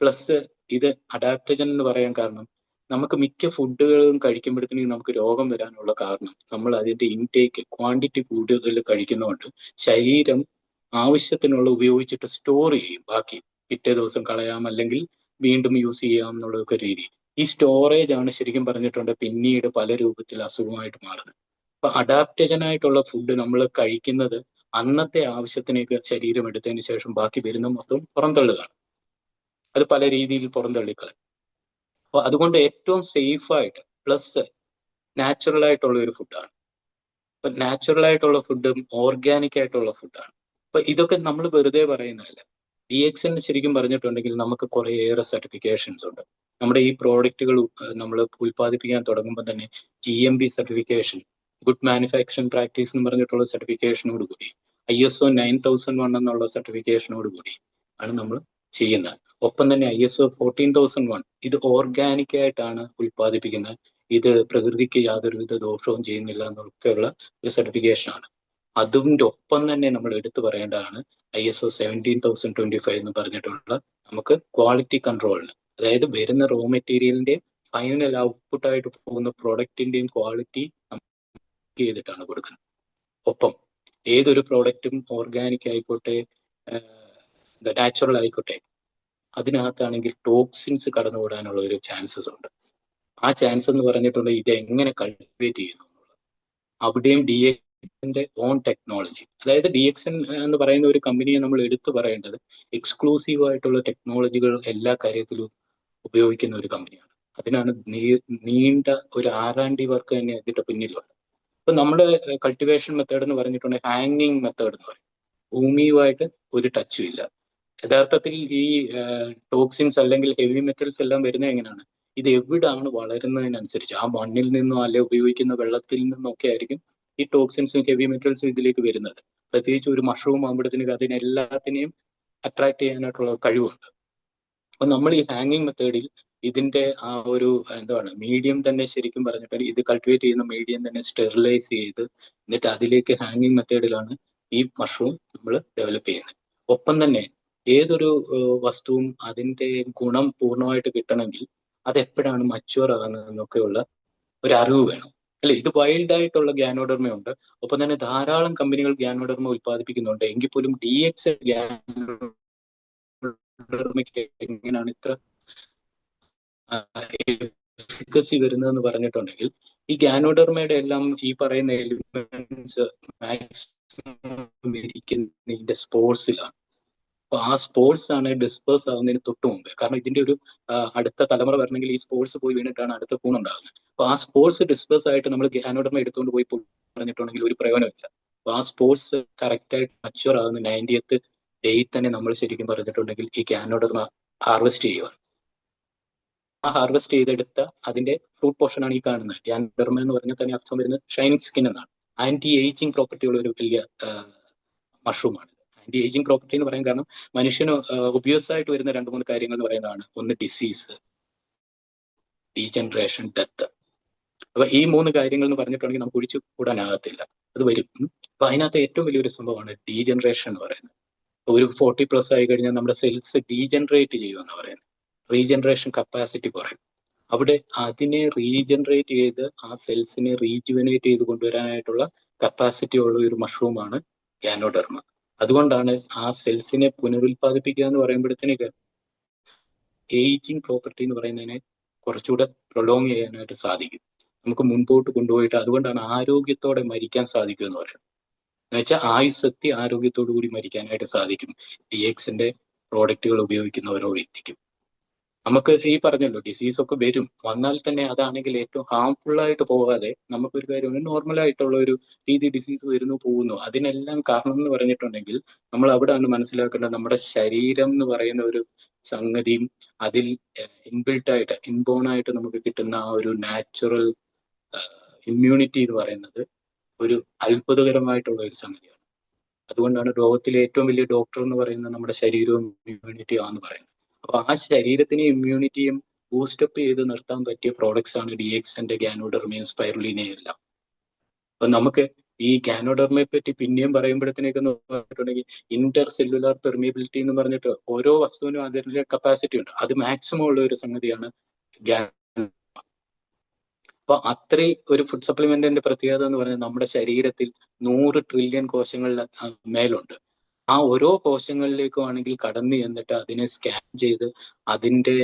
പ്ലസ് ഇത് അഡാപ്റ്റജൻ എന്ന് പറയാൻ കാരണം നമുക്ക് മിക്ക ഫുഡുകളും കഴിക്കുമ്പോഴത്തേക്കും നമുക്ക് രോഗം വരാനുള്ള കാരണം നമ്മൾ അതിന്റെ ഇൻടേക്ക് ക്വാണ്ടിറ്റി കൂടുതൽ കഴിക്കുന്നതുകൊണ്ട് ശരീരം ആവശ്യത്തിനുള്ള ഉപയോഗിച്ചിട്ട് സ്റ്റോർ ചെയ്യും, ബാക്കി പിറ്റേ ദിവസം കളയാം അല്ലെങ്കിൽ വീണ്ടും യൂസ് ചെയ്യാം എന്നുള്ളതൊക്കെ രീതി. ഈ സ്റ്റോറേജ് ആണ് ശരിക്കും പറഞ്ഞിട്ടുണ്ട് പിന്നീട് പല രൂപത്തിൽ അസുഖമായിട്ട് മാറുന്നത്. അപ്പൊ അഡാപ്റ്റജൻ ആയിട്ടുള്ള ഫുഡ് നമ്മൾ കഴിക്കുന്നത് അന്നത്തെ ആവശ്യത്തിനേക്ക് ശരീരം എടുത്തതിന് ശേഷം ബാക്കി വരുന്ന മൊത്തം പുറന്തള്ളുകയാണ്. അത് പല രീതിയിൽ പുറന്തള്ളിക്കളയും. അപ്പൊ അതുകൊണ്ട് ഏറ്റവും സേഫ് ആയിട്ട് പ്ലസ് നാച്ചുറൽ ആയിട്ടുള്ള ഒരു ഫുഡാണ്. അപ്പൊ നാച്ചുറൽ ആയിട്ടുള്ള ഫുഡും ഓർഗാനിക് ആയിട്ടുള്ള ഫുഡാണ്. അപ്പൊ ഇതൊക്കെ നമ്മൾ വെറുതെ പറയുന്നതല്ല. DXN ശരിക്കും പറഞ്ഞിട്ടുണ്ടെങ്കിൽ നമുക്ക് കുറേയേറെ സർട്ടിഫിക്കേഷൻസ് ഉണ്ട്. നമ്മുടെ ഈ പ്രോഡക്റ്റുകൾ നമ്മൾ ഉൽപ്പാദിപ്പിക്കാൻ തുടങ്ങുമ്പോൾ തന്നെ GMP certification, good manufacturing practice എന്ന് പറഞ്ഞിട്ടുള്ള സർട്ടിഫിക്കേഷനോട് കൂടി ISO 9001 എന്നുള്ള സർട്ടിഫിക്കേഷനോട് കൂടി ആണ് നമ്മൾ ചെയ്യുന്ന. ഒപ്പം തന്നെ ISO 14001 ഇത് ഓർഗാനിക് ആയിട്ടാണ് ഉൽപ്പാദിപ്പിക്കുന്നത്, ഇത് പ്രകൃതിക്ക് യാതൊരുവിധ ദോഷവും ചെയ്യുന്നില്ല എന്നൊക്കെയുള്ള ഒരു സർട്ടിഫിക്കേഷൻ ആണ്. അതിന്റെ ഒപ്പം തന്നെ നമ്മൾ എടുത്തു പറയേണ്ടതാണ് ISO 17025 എന്ന് പറഞ്ഞിട്ടുള്ള നമുക്ക് ക്വാളിറ്റി കൺട്രോളിന്, അതായത് വരുന്ന റോ മെറ്റീരിയലിന്റെ ഫൈനൽ ഔട്ട്പുട്ട് ആയിട്ട് പോകുന്ന പ്രൊഡക്റ്റിന്റെയും ക്വാളിറ്റി ചെയ്തിട്ടാണ് കൊടുക്കുന്നത്. ഒപ്പം ഏതൊരു പ്രോഡക്റ്റും ഓർഗാനിക് ആയിക്കോട്ടെ നാച്ചുറൽ ആയിക്കോട്ടെ, അതിനകത്താണെങ്കിൽ ടോക്സിൻസ് കടന്നുകൂടാനുള്ള ഒരു ചാൻസസ് ഉണ്ട്. ആ ചാൻസ് എന്ന് പറഞ്ഞിട്ടുണ്ടെങ്കിൽ ഇത് എങ്ങനെ കൾട്ടിവേറ്റ് ചെയ്യുന്നു എന്നുള്ളത്. അവിടെയും DXന്റെ ഓൺ ടെക്നോളജി, അതായത് DXN എന്ന് പറയുന്ന ഒരു കമ്പനിയെ നമ്മൾ എടുത്തു പറയേണ്ടത് എക്സ്ക്ലൂസീവ് ആയിട്ടുള്ള ടെക്നോളജികൾ എല്ലാ കാര്യത്തിലും ഉപയോഗിക്കുന്ന ഒരു കമ്പനിയാണ്. അതിനാണ് നീണ്ട ഒരു R&D വർക്ക് തന്നെ ഇതിന്റെ പിന്നിലുണ്ട്. ഇപ്പൊ നമ്മുടെ കൾട്ടിവേഷൻ മെത്തേഡ് എന്ന് പറഞ്ഞിട്ടുണ്ടെങ്കിൽ ഹാങ്ങിങ് മെത്തേഡ് എന്ന് പറയും. ഭൂമിയുമായിട്ട് ഒരു ടച്ചും ഇല്ല. യഥാർത്ഥത്തിൽ ഈ ടോക്സിൻസ് അല്ലെങ്കിൽ ഹെവി മെറ്റൽസ് എല്ലാം വരുന്നത് എങ്ങനെയാണ്? ഇത് എവിടാണ് വളരുന്നതിനനുസരിച്ച് ആ മണ്ണിൽ നിന്നോ അല്ലെ ഉപയോഗിക്കുന്ന വെള്ളത്തിൽ നിന്നൊക്കെ ആയിരിക്കും ഈ ടോക്സിൻസും ഹെവി മെറ്റൽസും ഇതിലേക്ക് വരുന്നത്. പ്രത്യേകിച്ച് ഒരു മഷ്റൂം ആകുമ്പോഴത്തേക്ക് അതിനെല്ലാത്തിനെയും അട്രാക്ട് ചെയ്യാനായിട്ടുള്ള കഴിവുണ്ട്. അപ്പൊ നമ്മൾ ഈ ഹാങ്ങിങ് മെത്തേഡിൽ ഇതിന്റെ ആ ഒരു എന്താണ് മീഡിയം തന്നെ ശരിക്കും പറഞ്ഞിട്ട് ഇത് കൾട്ടിവേറ്റ് ചെയ്യുന്ന മീഡിയം തന്നെ സ്റ്റെറിലൈസ് ചെയ്ത് എന്നിട്ട് അതിലേക്ക് ഹാങ്ങിങ് മെത്തേഡിലാണ് ഈ മഷ്റൂം നമ്മൾ ഡെവലപ്പ് ചെയ്യുന്നത്. ഒപ്പം തന്നെ ഏതൊരു വസ്തുവും അതിന്റെ ഗുണം പൂർണ്ണമായിട്ട് കിട്ടണമെങ്കിൽ അത് എപ്പോഴാണ് മച്യൂർ ആകുന്നതെന്നൊക്കെയുള്ള ഒരു അറിവ് വേണം, അല്ലെ? ഇത് വൈൽഡ് ആയിട്ടുള്ള ഗ്യാനോഡർമ ഉണ്ട്. ഒപ്പം തന്നെ ധാരാളം കമ്പനികൾ ഗ്യാനോഡർമ ഉൽപ്പാദിപ്പിക്കുന്നുണ്ട്. എങ്കിൽ പോലും DX ഗ്യാനോഡർമയ്ക്ക് എങ്ങനെയാണ് ഇത്ര എഫിക്കസി വരുന്നതെന്ന് പറഞ്ഞിട്ടുണ്ടെങ്കിൽ ഈ ഗ്യാനോഡർമയുടെ എല്ലാം ഈ പറയുന്ന എലിമെന്റ്സ് മാക്സിമം ഇരിക്കുന്നതിന്റെ സ്പോർട്സിലാണ്. അപ്പൊ ആ സ്പോർട്സ് ആണ് ഡിസ്പേഴ്സ് ആവുന്നതിന് തൊട്ട് മുമ്പ്. കാരണം ഇതിന്റെ ഒരു അടുത്ത തലമുറ വരണമെങ്കിൽ ഈ സ്പോർട്സ് പോയി വീണിട്ടാണ് അടുത്ത കൂണുണ്ടാകുന്നത്. അപ്പൊ ആ സ്പോർട്സ് ഡിസ്പേഴ്സ് ആയിട്ട് നമ്മൾ ഗ്യാനോഡർമ എടുത്തുകൊണ്ട് പോയി പറഞ്ഞിട്ടുണ്ടെങ്കിൽ ഒരു പ്രയോജനമില്ല. അപ്പൊ ആ സ്പോർട്സ് കറക്റ്റ് ആയിട്ട് മച്യൂർ ആകുന്ന 90th ഡേയിൽ തന്നെ നമ്മൾ ശരിക്കും പറഞ്ഞിട്ടുണ്ടെങ്കിൽ ഈ ഗ്യാനോഡർമ ഹാർവെസ്റ്റ് ചെയ്യുക. ആ ഹാർവെസ്റ്റ് ചെയ്തെടുത്ത അതിന്റെ ഫ്രൂട്ട് പോർഷൻ ആണ് ഈ കാണുന്നത്. ഗ്യാനോഡർമ എന്ന് പറഞ്ഞാൽ തന്നെ അർത്ഥം വരുന്നത് ഷൈനിങ് സ്കിൻ എന്നാണ്. ആന്റി ഏജിങ് പ്രോപ്പർട്ടി ഉള്ള ഒരു വലിയ മഷ്റൂമാണ്. ആന്റി ഏജിങ് പ്രോപ്പർട്ടി എന്ന് പറയാൻ കാരണം മനുഷ്യന് ഒബ്വിയസ് ആയിട്ട് വരുന്ന 2-3 കാര്യങ്ങൾ എന്ന് പറയുന്നതാണ്. ഒന്ന് ഡിസീസ്, ഡീജനറേഷൻ, ഡെത്ത്. അപ്പൊ ഈ 3 കാര്യങ്ങൾ എന്ന് പറഞ്ഞിട്ടുണ്ടെങ്കിൽ നമുക്ക് ഒഴിച്ചു കൂടാനാകത്തില്ല, അത് വരും. അപ്പൊ അതിനകത്ത് ഏറ്റവും വലിയൊരു സംഭവമാണ് ഡീജനറേഷൻ എന്ന് പറയുന്നത്. ഒരു 40+ ആയി കഴിഞ്ഞാൽ നമ്മുടെ സെൽസ് ഡീജനറേറ്റ് ചെയ്യുമെന്ന് പറയുന്നത്. റീജനറേഷൻ കപ്പാസിറ്റി കുറയും. അവിടെ അതിനെ റീജനറേറ്റ് ചെയ്ത് ആ സെൽസിനെ റീജുവനേറ്റ് ചെയ്ത് കൊണ്ടുവരാനായിട്ടുള്ള കപ്പാസിറ്റി ഉള്ള ഒരു മഷ്റൂമാണ് ഗ്യാനോഡർമ. അതുകൊണ്ടാണ് ആ സെൽസിനെ പുനരുൽപ്പാദിപ്പിക്കുക എന്ന് പറയുമ്പോഴത്തേക്ക് ഏജിങ് പ്രോപ്പർട്ടി എന്ന് പറയുന്നതിനെ കുറച്ചുകൂടെ പ്രൊലോങ് ചെയ്യാനായിട്ട് സാധിക്കും. നമുക്ക് മുൻപോട്ട് കൊണ്ടുപോയിട്ട് അതുകൊണ്ടാണ് ആരോഗ്യത്തോടെ മരിക്കാൻ സാധിക്കും എന്ന് പറയുന്നത്. എന്നുവെച്ചാൽ ആയുസ്സെത്തി ആരോഗ്യത്തോടു കൂടി മരിക്കാനായിട്ട് സാധിക്കും DXന്റെ പ്രോഡക്റ്റുകൾ ഉപയോഗിക്കുന്ന ഓരോ വ്യക്തിക്കും. നമുക്ക് ഈ പറഞ്ഞല്ലോ ഡിസീസ് ഒക്കെ വരും, വന്നാൽ തന്നെ അതാണെങ്കിൽ ഏറ്റവും ഹാംഫുൾ ആയിട്ട് പോകാതെ നമുക്കൊരു കാര്യം നോർമൽ ആയിട്ടുള്ള ഒരു രീതി ഡിസീസ് വരുന്നു പോകുന്നു. അതിനെല്ലാം കാരണം എന്ന് പറഞ്ഞിട്ടുണ്ടെങ്കിൽ നമ്മൾ അവിടെയാണ് മനസ്സിലാക്കേണ്ടത് നമ്മുടെ ശരീരം എന്ന് പറയുന്ന ഒരു സംഗതിയും അതിൽ ഇൻബിൽട്ട് ആയിട്ട് ഇൻബോൺ ആയിട്ട് നമുക്ക് കിട്ടുന്ന ആ ഒരു നാച്ചുറൽ ഇമ്മ്യൂണിറ്റി എന്ന് പറയുന്നത് ഒരു അത്ഭുതകരമായിട്ടുള്ള ഒരു സംഗതിയാണ്. അതുകൊണ്ടാണ് ലോകത്തിലെ ഏറ്റവും വലിയ ഡോക്ടർ എന്ന് പറയുന്നത് നമ്മുടെ ശരീരവും ഇമ്മ്യൂണിറ്റിയും ആണെന്ന് പറയുന്നത്. അപ്പൊ ആ ശരീരത്തിന് ഇമ്മ്യൂണിറ്റിയും ബൂസ്റ്റപ്പ് ചെയ്ത് നിർത്താൻ പറ്റിയ പ്രോഡക്ട്സ് ആണ് DXന്റെ ഗ്യാനോഡർമയും സ്പൈറുലിനയും എല്ലാം. അപ്പൊ നമുക്ക് ഈ ഗ്യാനോഡർമയെ പറ്റി പിന്നെയും പറയുമ്പോഴത്തേക്കെന്ന് പറഞ്ഞിട്ടുണ്ടെങ്കിൽ ഇന്റർ സെല്ലുലാർ പെർമിയബിലിറ്റി എന്ന് പറഞ്ഞിട്ട് ഓരോ വസ്തുവിനും അതിന്റെ കപ്പാസിറ്റി ഉണ്ട്. അത് മാക്സിമം ഉള്ള ഒരു സംഗതിയാണ് അപ്പൊ അത്രയും ഒരു ഫുഡ് സപ്ലിമെന്റിന്റെ പ്രത്യേകത എന്ന് പറയുന്നത് നമ്മുടെ ശരീരത്തിൽ 100 ട്രില്യൺ കോശങ്ങളിൽ മേലുണ്ട്. ആ ഓരോ കോശങ്ങളിലേക്കും ആണെങ്കിൽ കടന്നു ചെന്നിട്ട് അതിനെ സ്കാൻ ചെയ്ത് അതിന്റെ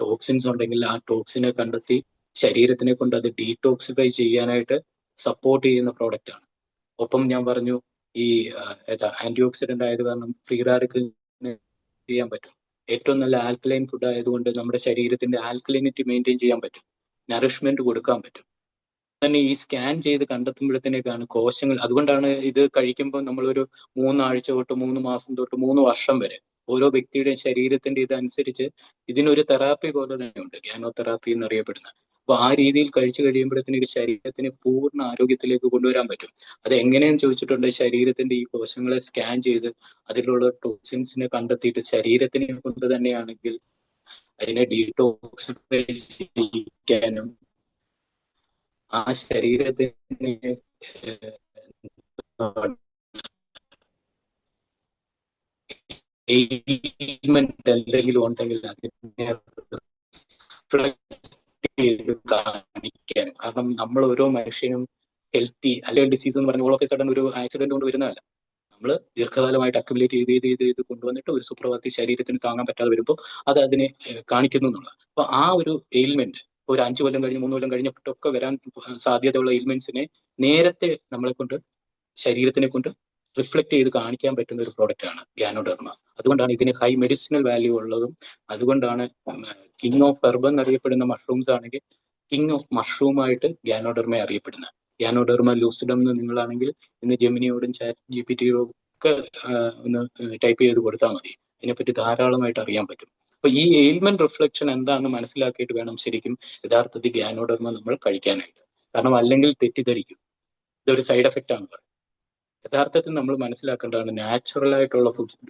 ടോക്സിൻസ് ഉണ്ടെങ്കിൽ ആ ടോക്സിനെ കണ്ടെത്തി ശരീരത്തിനെ കൊണ്ട് അത് ഡീടോക്സിഫൈ ചെയ്യാനായിട്ട് സപ്പോർട്ട് ചെയ്യുന്ന പ്രോഡക്റ്റ് ആണ്. ഒപ്പം ഞാൻ പറഞ്ഞു ഈ ആന്റി ഓക്സിഡന്റ് ആയത് കാരണം ഫ്രീ റാഡിക്കൽ ചെയ്യാൻ പറ്റും. ഏറ്റവും നല്ല ആൽക്കലൈൻ ഫുഡ് ആയതുകൊണ്ട് നമ്മുടെ ശരീരത്തിന്റെ ആൽക്കലിനിറ്റി മെയിൻറ്റെയിൻ ചെയ്യാൻ പറ്റും, നറിഷ്മെന്റ് കൊടുക്കാൻ പറ്റും. തന്നെ ഈ സ്കാൻ ചെയ്ത് കണ്ടെത്തുമ്പോഴത്തേക്കാണ് കോശങ്ങൾ, അതുകൊണ്ടാണ് ഇത് കഴിക്കുമ്പോൾ നമ്മളൊരു 3 ആഴ്ച തൊട്ട് 3 മാസം തൊട്ട് 3 വർഷം വരെ ഓരോ വ്യക്തിയുടെ ശരീരത്തിന്റെ ഇതനുസരിച്ച് ഇതിനൊരു തെറാപ്പി പോലെ തന്നെയുണ്ട്, ഗ്യാനോ തെറാപ്പി എന്നറിയപ്പെടുന്നത്. അപ്പൊ ആ രീതിയിൽ കഴിച്ചു കഴിയുമ്പോഴത്തേന് ശരീരത്തിന് പൂർണ്ണ ആരോഗ്യത്തിലേക്ക് കൊണ്ടുവരാൻ പറ്റും. അത് എങ്ങനെയെന്ന് ചോദിച്ചിട്ടുണ്ട്, ശരീരത്തിന്റെ ഈ കോശങ്ങളെ സ്കാൻ ചെയ്ത് അതിലുള്ള ടോക്സിൻസിനെ കണ്ടെത്തിയിട്ട് ശരീരത്തിനെ കൊണ്ട് തന്നെയാണെങ്കിൽ അതിനെ ഡീടോക്സിഫൈ ചെയ്യിക്കാനും ആ ശരീരത്തിന് എയിൽമെന്റ് എന്തെങ്കിലും ഉണ്ടെങ്കിൽ അതിനെ ചെയ്ത് കാണിക്കാൻ. കാരണം നമ്മൾ ഓരോ മനുഷ്യനും ഹെൽത്തി അല്ലെങ്കിൽ ഡിസീസ് എന്ന് പറഞ്ഞ ഓൾ ഓഫ് എ സഡൻ ഒരു ആക്സിഡന്റ് കൊണ്ട് വരുന്നതല്ല. നമ്മൾ ദീർഘകാലമായിട്ട് അക്യുമുലേറ്റ് ചെയ്ത് കൊണ്ടുവന്നിട്ട് ഒരു സുപ്രഭാതത്തിൽ ശരീരത്തിന് താങ്ങാൻ പറ്റാതെ വരുമ്പോൾ അത് അതിനെ കാണിക്കുന്നു എന്നുള്ളത്. അപ്പൊ ആ ഒരു എയിൽമെന്റ് ഒരു 5 കൊല്ലം കഴിഞ്ഞ് 3 കൊല്ലം കഴിഞ്ഞിട്ടൊക്കെ വരാൻ സാധ്യതയുള്ള എയിൽമെന്റ്സിനെ നേരത്തെ നമ്മളെ കൊണ്ട് ശരീരത്തിനെ കൊണ്ട് റിഫ്ലക്ട് ചെയ്ത് കാണിക്കാൻ പറ്റുന്ന ഒരു പ്രോഡക്റ്റ് ആണ് ഗ്യാനോഡെർമ. അതുകൊണ്ടാണ് ഇതിന് ഹൈ മെഡിസിനൽ വാല്യൂ ഉള്ളതും. അതുകൊണ്ടാണ് കിങ് ഓഫ് ഹെർബ് എന്നറിയപ്പെടുന്ന മഷ്റൂംസ് ആണെങ്കിൽ കിങ് ഓഫ് മഷ്റൂമായിട്ട് ഗ്യാനോഡെർമ അറിയപ്പെടുന്നത്. ഗ്യാനോഡെർമ ലൂസിഡം എന്ന് നിങ്ങളാണെങ്കിൽ ഇന്ന് ജെമിനിയോടും ചാറ്റ് GPT-യോടും ഒക്കെ ഒന്ന് ടൈപ്പ് ചെയ്ത് കൊടുത്താൽ മതി. അതിനെപ്പറ്റി ധാരാളമായിട്ട് അറിയാൻ പറ്റും. അപ്പൊ ഈ എയിൽമെന്റ് റിഫ്ലക്ഷൻ എന്താണെന്ന് മനസ്സിലാക്കിയിട്ട് വേണം ശരിക്കും യഥാർത്ഥത്തിൽ ഗ്യാനോഡെർമ നമ്മൾ കഴിക്കാനായിട്ട്. കാരണം അല്ലെങ്കിൽ തെറ്റിദ്ധരിക്കും, ഇതൊരു സൈഡ് എഫക്റ്റ് ആണ് പറയുന്നത്. യഥാർത്ഥത്തിൽ നമ്മൾ മനസ്സിലാക്കേണ്ടതാണ്, നാച്ചുറൽ ആയിട്ടുള്ള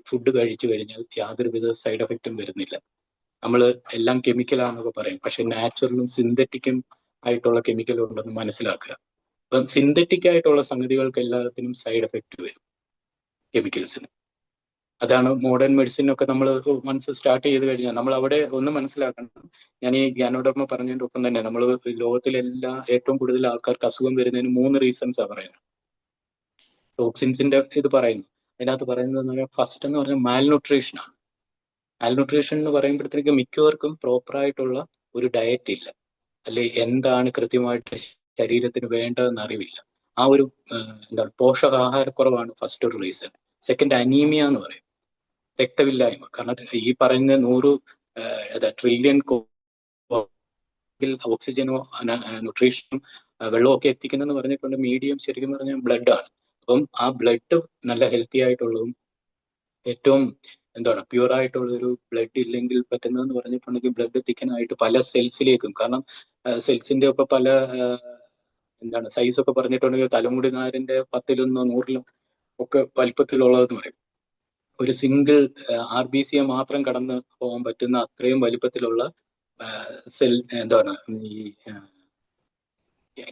ഫുഡ് കഴിച്ചു കഴിഞ്ഞാൽ യാതൊരുവിധ സൈഡ് എഫക്റ്റും വരുന്നില്ല. നമ്മൾ എല്ലാം കെമിക്കലാണെന്നൊക്കെ പറയും, പക്ഷെ നാച്ചുറലും സിന്തറ്റിക്കും ആയിട്ടുള്ള കെമിക്കൽ ഉണ്ടെന്ന് മനസ്സിലാക്കുക. അപ്പം സിന്തറ്റിക് ആയിട്ടുള്ള സംഗതികൾക്ക് എല്ലാത്തിനും സൈഡ് എഫക്റ്റ് വരും, കെമിക്കൽസിന്. അതാണ് മോഡേൺ മെഡിസിനൊക്കെ നമ്മൾ മനസ്സ് സ്റ്റാർട്ട് ചെയ്ത് കഴിഞ്ഞാൽ നമ്മൾ അവിടെ ഒന്ന് മനസ്സിലാക്കണം. ഞാൻ ഈ ഗ്യാനോഡെർമ പറഞ്ഞതിന്റെ ഒപ്പം തന്നെ നമ്മൾ ലോകത്തിലെല്ലാം ഏറ്റവും കൂടുതൽ ആൾക്കാർക്ക് അസുഖം വരുന്നതിന് 3 റീസൺസാണ് പറയുന്നത്. ടോക്സിൻസിന്റെ ഇത് പറയുന്നു. അതിനകത്ത് പറയുന്നത് ഫസ്റ്റ് എന്ന് പറഞ്ഞാൽ മാൽന്യൂട്രീഷൻ ആണ്. മാൽന്യൂട്രീഷൻ എന്ന് പറയുമ്പോഴത്തേക്ക് മിക്കവർക്കും പ്രോപ്പർ ആയിട്ടുള്ള ഒരു ഡയറ്റ് ഇല്ല, അല്ലെ എന്താണ് കൃത്യമായിട്ട് ശരീരത്തിന് വേണ്ടതെന്ന് അറിവില്ല. ആ ഒരു എന്താണ് പോഷകാഹാരക്കുറവാണ് ഫസ്റ്റ് ഒരു റീസൺ. സെക്കൻഡ് അനീമിയ എന്ന് പറയും, രക്തമില്ലായ്മ. കാരണം ഈ പറയുന്ന 100 ട്രില്യൺ ഓക്സിജനോ ന്യൂട്രീഷനും വെള്ളവും ഒക്കെ എത്തിക്കുന്നെന്ന് പറഞ്ഞിട്ടുണ്ട്. മീഡിയം ശരിക്കും പറഞ്ഞാൽ ബ്ലഡ് ആണ്. അപ്പം ആ ബ്ലഡ് നല്ല ഹെൽത്തി ആയിട്ടുള്ളതും ഏറ്റവും എന്താണ് പ്യൂർ ആയിട്ടുള്ള ഒരു ബ്ലഡ് ഇല്ലെങ്കിൽ പറ്റുന്നതെന്ന് പറഞ്ഞിട്ടുണ്ടെങ്കിൽ ബ്ലഡ് എത്തിക്കാനായിട്ട് പല സെൽസിലേക്കും. കാരണം സെൽസിന്റെ ഒക്കെ പല എന്താണ് സൈസ് ഒക്കെ പറഞ്ഞിട്ടുണ്ടെങ്കിൽ തലമുടി നാരിന്റെ 10-ലൊന്നോ 100-ലും ഒക്കെ വലിപ്പത്തിലുള്ളതെന്ന് പറയും. ഒരു സിംഗിൾ RBC മാത്രം കടന്ന് പോകാൻ പറ്റുന്ന അത്രയും വലിപ്പത്തിലുള്ള സെൽ എന്താണ് ഈ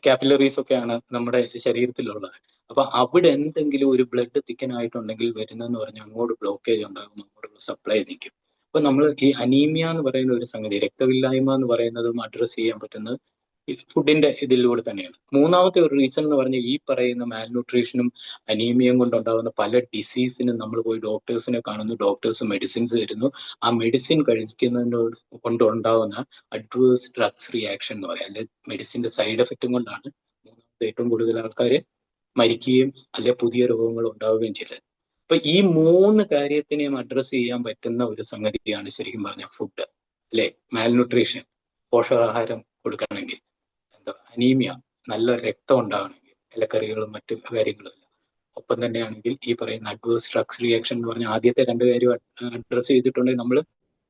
കാപ്പിലറീസ് ഒക്കെയാണ് നമ്മുടെ ശരീരത്തിലുള്ളത്. അപ്പൊ അവിടെ എന്തെങ്കിലും ഒരു ബ്ലഡ് തിക്കനായിട്ടുണ്ടെങ്കിൽ വരുന്നെന്ന് പറഞ്ഞാൽ അങ്ങോട്ട് ബ്ലോക്കേജ് ഉണ്ടാകും, അങ്ങോട്ടുള്ള സപ്ലൈ നിൽക്കും. അപ്പൊ നമ്മൾ ഈ അനീമിയ എന്ന് പറയുന്ന ഒരു സംഗതി, രക്തമില്ലായ്മ എന്ന് പറയുന്നതും അഡ്രസ് ചെയ്യാൻ പറ്റുന്നത് ഫുഡിന്റെ ഇതിലൂടെ തന്നെയാണ്. മൂന്നാമത്തെ ഒരു റീസൺ എന്ന് പറഞ്ഞാൽ ഈ പറയുന്ന മാൽന്യൂട്രീഷനും അനീമിയയും കൊണ്ടുണ്ടാകുന്ന പല ഡിസീസിനും നമ്മൾ പോയി ഡോക്ടേഴ്സിനെ കാണുന്നു, ഡോക്ടേഴ്സ് മെഡിസിൻസ് തരുന്നു. ആ മെഡിസിൻ കഴിക്കുന്നതിനോട് കൊണ്ടുണ്ടാകുന്ന അഡ്വേഴ്സ് ഡ്രഗ്സ് റിയാക്ഷൻ എന്ന് പറയാം, അല്ലെ മെഡിസിന്റെ സൈഡ് എഫക്റ്റും കൊണ്ടാണ് മൂന്നാമത്തെ ഏറ്റവും കൂടുതൽ ആൾക്കാർ മരിക്കുകയും അല്ലെ പുതിയ രോഗങ്ങൾ ഉണ്ടാവുകയും ചെയ്തത്. അപ്പൊ ഈ 3 കാര്യത്തിനെയും അഡ്രസ് ചെയ്യാൻ പറ്റുന്ന ഒരു സംഗതിയാണ് ശരിക്കും പറഞ്ഞ ഫുഡ്, അല്ലെ. മാൽന്യൂട്രീഷൻ, പോഷകാഹാരം കൊടുക്കണമെങ്കിൽ, അനീമിയ, നല്ല രക്തം ഉണ്ടാകണമെങ്കിൽ, ഇലക്കറികളും മറ്റു കാര്യങ്ങളും. ഒപ്പം തന്നെയാണെങ്കിൽ ഈ പറയുന്ന അഡ്വേഴ്സ് ഡ്രഗ്സ് റിയാക്ഷൻ എന്ന് പറഞ്ഞാൽ ആദ്യത്തെ 2 കാര്യം അഡ്രസ് ചെയ്തിട്ടുണ്ടെങ്കിൽ നമ്മൾ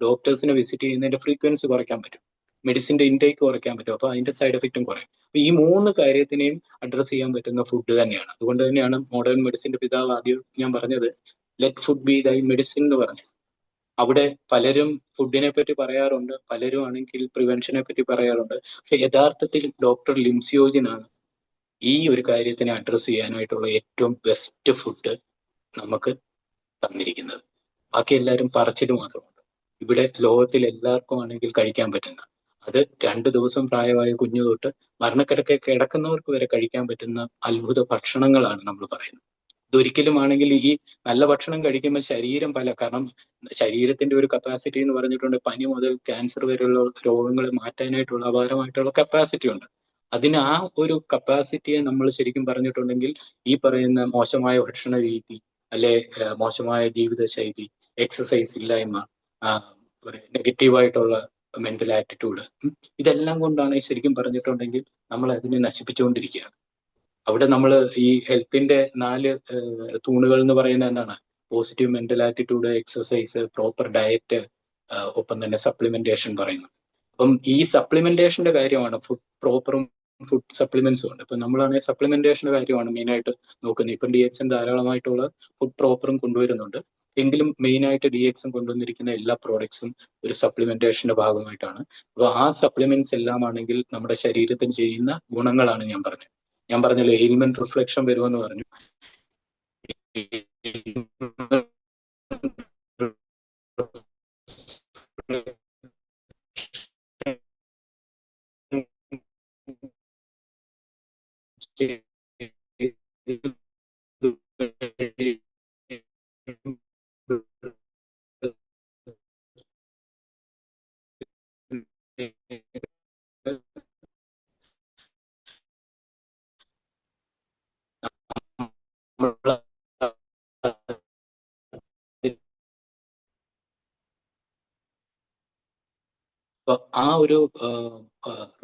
ഡോക്ടേഴ്സിനെ വിസിറ്റ് ചെയ്യുന്നതിന്റെ ഫ്രീക്വൻസി കുറയ്ക്കാൻ പറ്റും, മെഡിസിന്റെ ഇൻടേക്ക് കുറയ്ക്കാൻ പറ്റും. അപ്പൊ അതിന്റെ സൈഡ് എഫക്റ്റും കുറയും. അപ്പൊ ഈ 3 കാര്യത്തിനെയും അഡ്രസ് ചെയ്യാൻ പറ്റുന്ന ഫുഡ് തന്നെയാണ്. അതുകൊണ്ട് തന്നെയാണ് മോഡേൺ മെഡിസിന്റെ പിതാവ് ആദ്യം ഞാൻ പറഞ്ഞത് let food be thy medicine എന്ന് പറഞ്ഞു. അവിടെ പലരും ഫുഡിനെ പറ്റി പറയാറുണ്ട്, പലരും ആണെങ്കിൽ പ്രിവെൻഷനെ പറ്റി പറയാറുണ്ട്. പക്ഷെ യഥാർത്ഥത്തിൽ ഡോക്ടർ ലിംസിയോജിനാണ് ഈ ഒരു കാര്യത്തിനെ അഡ്രസ് ചെയ്യാനായിട്ടുള്ള ഏറ്റവും ബെസ്റ്റ് ഫുഡ് നമുക്ക് തന്നിരിക്കുന്നത്. ബാക്കി എല്ലാവരും പറച്ചിൽ മാത്രമുണ്ട്. ഇവിടെ ലോകത്തിൽ എല്ലാവർക്കും ആണെങ്കിൽ കഴിക്കാൻ പറ്റുന്ന, അത് 2 ദിവസം പ്രായമായ കുഞ്ഞു തൊട്ട് മരണക്കിടക്കെ കിടക്കുന്നവർക്ക് വരെ കഴിക്കാൻ പറ്റുന്ന അത്ഭുത ഭക്ഷണങ്ങളാണ് നമ്മൾ പറയുന്നത്. ഇതൊരിക്കലും ആണെങ്കിൽ ഈ നല്ല ഭക്ഷണം കഴിക്കുമ്പോൾ ശരീരം കാരണം ശരീരത്തിന്റെ ഒരു കപ്പാസിറ്റി എന്ന് പറഞ്ഞിട്ടുണ്ട്, പനി മുതൽ ക്യാൻസർ വരെയുള്ള രോഗങ്ങൾ മാറ്റാനായിട്ടുള്ള അപാരമായിട്ടുള്ള കപ്പാസിറ്റി ഉണ്ട്. അതിന് ആ ഒരു കപ്പാസിറ്റിയെ നമ്മൾ ശരിക്കും പറഞ്ഞിട്ടുണ്ടെങ്കിൽ ഈ പറയുന്ന മോശമായ ഭക്ഷണ രീതി, അല്ലെ മോശമായ ജീവിതശൈലി, എക്സസൈസ് ഇല്ലായ്മ, നെഗറ്റീവായിട്ടുള്ള മെന്റൽ ആറ്റിറ്റ്യൂഡ്, ഇതെല്ലാം കൊണ്ടാണ് ശരിക്കും പറഞ്ഞിട്ടുണ്ടെങ്കിൽ നമ്മൾ അതിനെ നശിപ്പിച്ചുകൊണ്ടിരിക്കുകയാണ്. അവിടെ നമ്മൾ ഈ ഹെൽത്തിന്റെ 4 തൂണുകൾ എന്ന് പറയുന്നത് എന്താണ്? Positive mental attitude, exercise, proper diet, ഒപ്പം തന്നെ സപ്ലിമെന്റേഷൻ പറയുന്നു. അപ്പം ഈ സപ്ലിമെന്റേഷന്റെ കാര്യമാണ് പ്രോപ്പറും ഫുഡ് സപ്ലിമെന്റ്സും ഉണ്ട്. ഇപ്പൊ നമ്മളാണെങ്കിൽ സപ്ലിമെന്റേഷന്റെ കാര്യമാണ് മെയിൻ ആയിട്ട് നോക്കുന്നത്. ഇപ്പം DXN ധാരാളമായിട്ടുള്ള ഫുഡ് പ്രോപ്പറും കൊണ്ടുവരുന്നുണ്ട്. എങ്കിലും മെയിൻ ആയിട്ട് DXN കൊണ്ടുവന്നിരിക്കുന്ന എല്ലാ പ്രോഡക്ട്സും ഒരു സപ്ലിമെന്റേഷന്റെ ഭാഗമായിട്ടാണ്. അപ്പൊ ആ സപ്ലിമെന്റ്സ് എല്ലാം ആണെങ്കിൽ നമ്മുടെ ശരീരത്തിന് ചെയ്യുന്ന ഗുണങ്ങളാണ് ഞാൻ പറഞ്ഞത്. ഞാൻ പറഞ്ഞല്ലോ എയിൽമെന്റ് റിഫ്ലക്ഷൻ വരുമെന്ന് പറഞ്ഞു. അപ്പൊ ആ ഒരു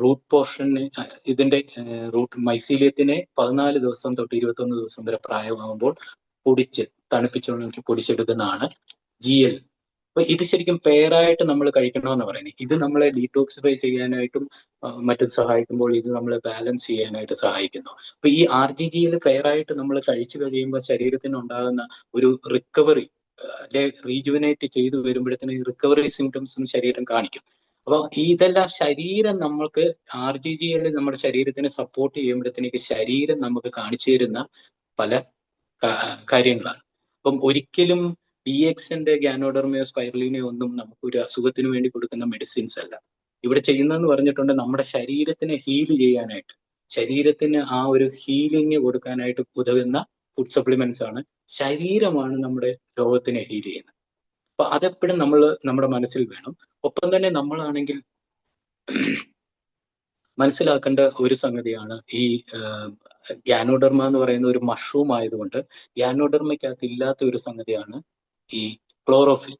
റൂട്ട് പോർഷന് ഇതിന്റെ റൂട്ട് മൈസീലിയത്തിനെ 14 ദിവസം തൊട്ട് 21 ദിവസം വരെ പ്രായമാകുമ്പോൾ പൊടിച്ച് തണുപ്പിച്ചുകൊണ്ട് പൊടിച്ചെടുക്കുന്നതാണ് GL. അപ്പൊ ഇത് ശരിക്കും പെയറായിട്ട് നമ്മൾ കഴിക്കണമെന്ന് പറയുന്നത്. ഇത് നമ്മളെ ഡീടോക്സിഫൈ ചെയ്യാനായിട്ടും മറ്റും സഹായിക്കുമ്പോൾ ഇത് നമ്മളെ ബാലൻസ് ചെയ്യാനായിട്ട് സഹായിക്കുന്നു. അപ്പൊ ഈ RGGL പെയറായിട്ട് നമ്മൾ കഴിച്ചു കഴിയുമ്പോൾ ശരീരത്തിന് ഉണ്ടാകുന്ന ഒരു റിക്കവറി അല്ലെ റീജുവനേറ്റ് ചെയ്തു വരുമ്പോഴത്തേന് റിക്കവറി സിംറ്റംസും ശരീരം കാണിക്കും. അപ്പൊ ഇതെല്ലാം ശരീരം നമ്മൾക്ക് RGGL നമ്മുടെ ശരീരത്തിനെ സപ്പോർട്ട് ചെയ്യുമ്പോഴത്തേക്ക് ശരീരം നമുക്ക് കാണിച്ചു തരുന്ന പല കാര്യങ്ങളാണ്. അപ്പം ഒരിക്കലും DXന്റെ ഗാനോഡെർമയോ സ്പൈറലീനയോ ഒന്നും നമുക്കൊരു അസുഖത്തിന് വേണ്ടി കൊടുക്കുന്ന മെഡിസിൻസ് അല്ല. ഇവിടെ ചെയ്യുന്നതെന്ന് പറഞ്ഞിട്ടുണ്ട് നമ്മുടെ ശരീരത്തിനെ ഹീൽ ചെയ്യാനായിട്ട്, ശരീരത്തിന് ആ ഒരു ഹീലിംഗ് കൊടുക്കാനായിട്ട് ഉതകുന്ന ഫുഡ് സപ്ലിമെന്റ്സ് ആണ്. ശരീരമാണ് നമ്മുടെ രോഗത്തിനെ ഹീൽ ചെയ്യുന്നത്. അപ്പൊ അതെപ്പോഴും നമ്മൾ നമ്മുടെ മനസ്സിൽ വേണം. ഒപ്പം തന്നെ നമ്മളാണെങ്കിൽ മനസ്സിലാക്കേണ്ട ഒരു സംഗതിയാണ് ഈ ഗാനോഡെർമ എന്ന് പറയുന്ന ഒരു മഷ്റൂം ആയതുകൊണ്ട് ഗാനോഡെർമയ്ക്കകത്ത് ഇല്ലാത്ത ഒരു സംഗതിയാണ് ഈ ക്ലോറോഫിൽ.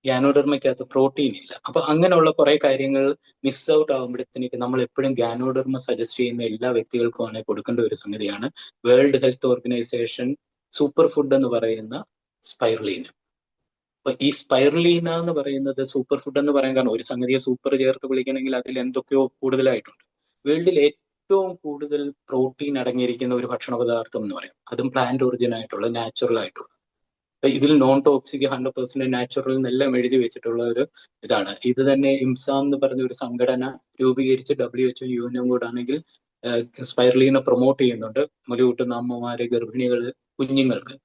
ഗാനോഡെർമയ്ക്കകത്ത് പ്രോട്ടീൻ ഇല്ല. അപ്പൊ അങ്ങനെയുള്ള കുറെ കാര്യങ്ങൾ മിസ് ഔട്ട് ആകുമ്പോഴത്തേക്ക് നമ്മൾ എപ്പോഴും ഗാനോഡെർമ സജസ്റ്റ് ചെയ്യുന്ന എല്ലാ വ്യക്തികൾക്കുമാണ് കൊടുക്കേണ്ട ഒരു സംഗതിയാണ് world health organisation super food എന്ന് പറയുന്ന സ്പൈറലീന. അപ്പൊ ഈ സ്പൈറലീന എന്ന് പറയുന്നത് സൂപ്പർ ഫുഡ് എന്ന് പറയാൻ കാരണം ഒരു സംഗതിയെ സൂപ്പർ ചേർത്ത് വിളിക്കണമെങ്കിൽ അതിൽ എന്തൊക്കെയോ കൂടുതലായിട്ടുണ്ട്. വേൾഡിൽ ഏറ്റവും കൂടുതൽ പ്രോട്ടീൻ അടങ്ങിയിരിക്കുന്ന ഒരു ഭക്ഷണ പദാർത്ഥം എന്ന് പറയും, അതും പ്ലാന്റ് ഒറിജിൻ ആയിട്ടുള്ള നാച്ചുറൽ ആയിട്ടുള്ള. അപ്പൊ ഇതിൽ നോൺ ടോക്സിക് 100% നാച്ചുറൽ എന്നെല്ലാം എഴുതി വെച്ചിട്ടുള്ള ഒരു ഇതാണ്. ഇത് തന്നെ ഇംസാം എന്ന് പറഞ്ഞ ഒരു സംഘടന രൂപീകരിച്ച് WHO UN കൂടെ ആണെങ്കിൽ സ്പൈറലീന പ്രൊമോട്ട് ചെയ്യുന്നുണ്ട്. മുലയൂട്ടുന്ന അമ്മമാര്, ഗർഭിണികള്, കുഞ്ഞുങ്ങൾക്ക്.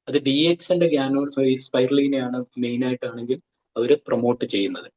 അത് DXന്റെ സ്പൈറലീനയാണ് മെയിൻ ആയിട്ടാണെങ്കിൽ അവർ പ്രൊമോട്ട് ചെയ്യുന്നത്.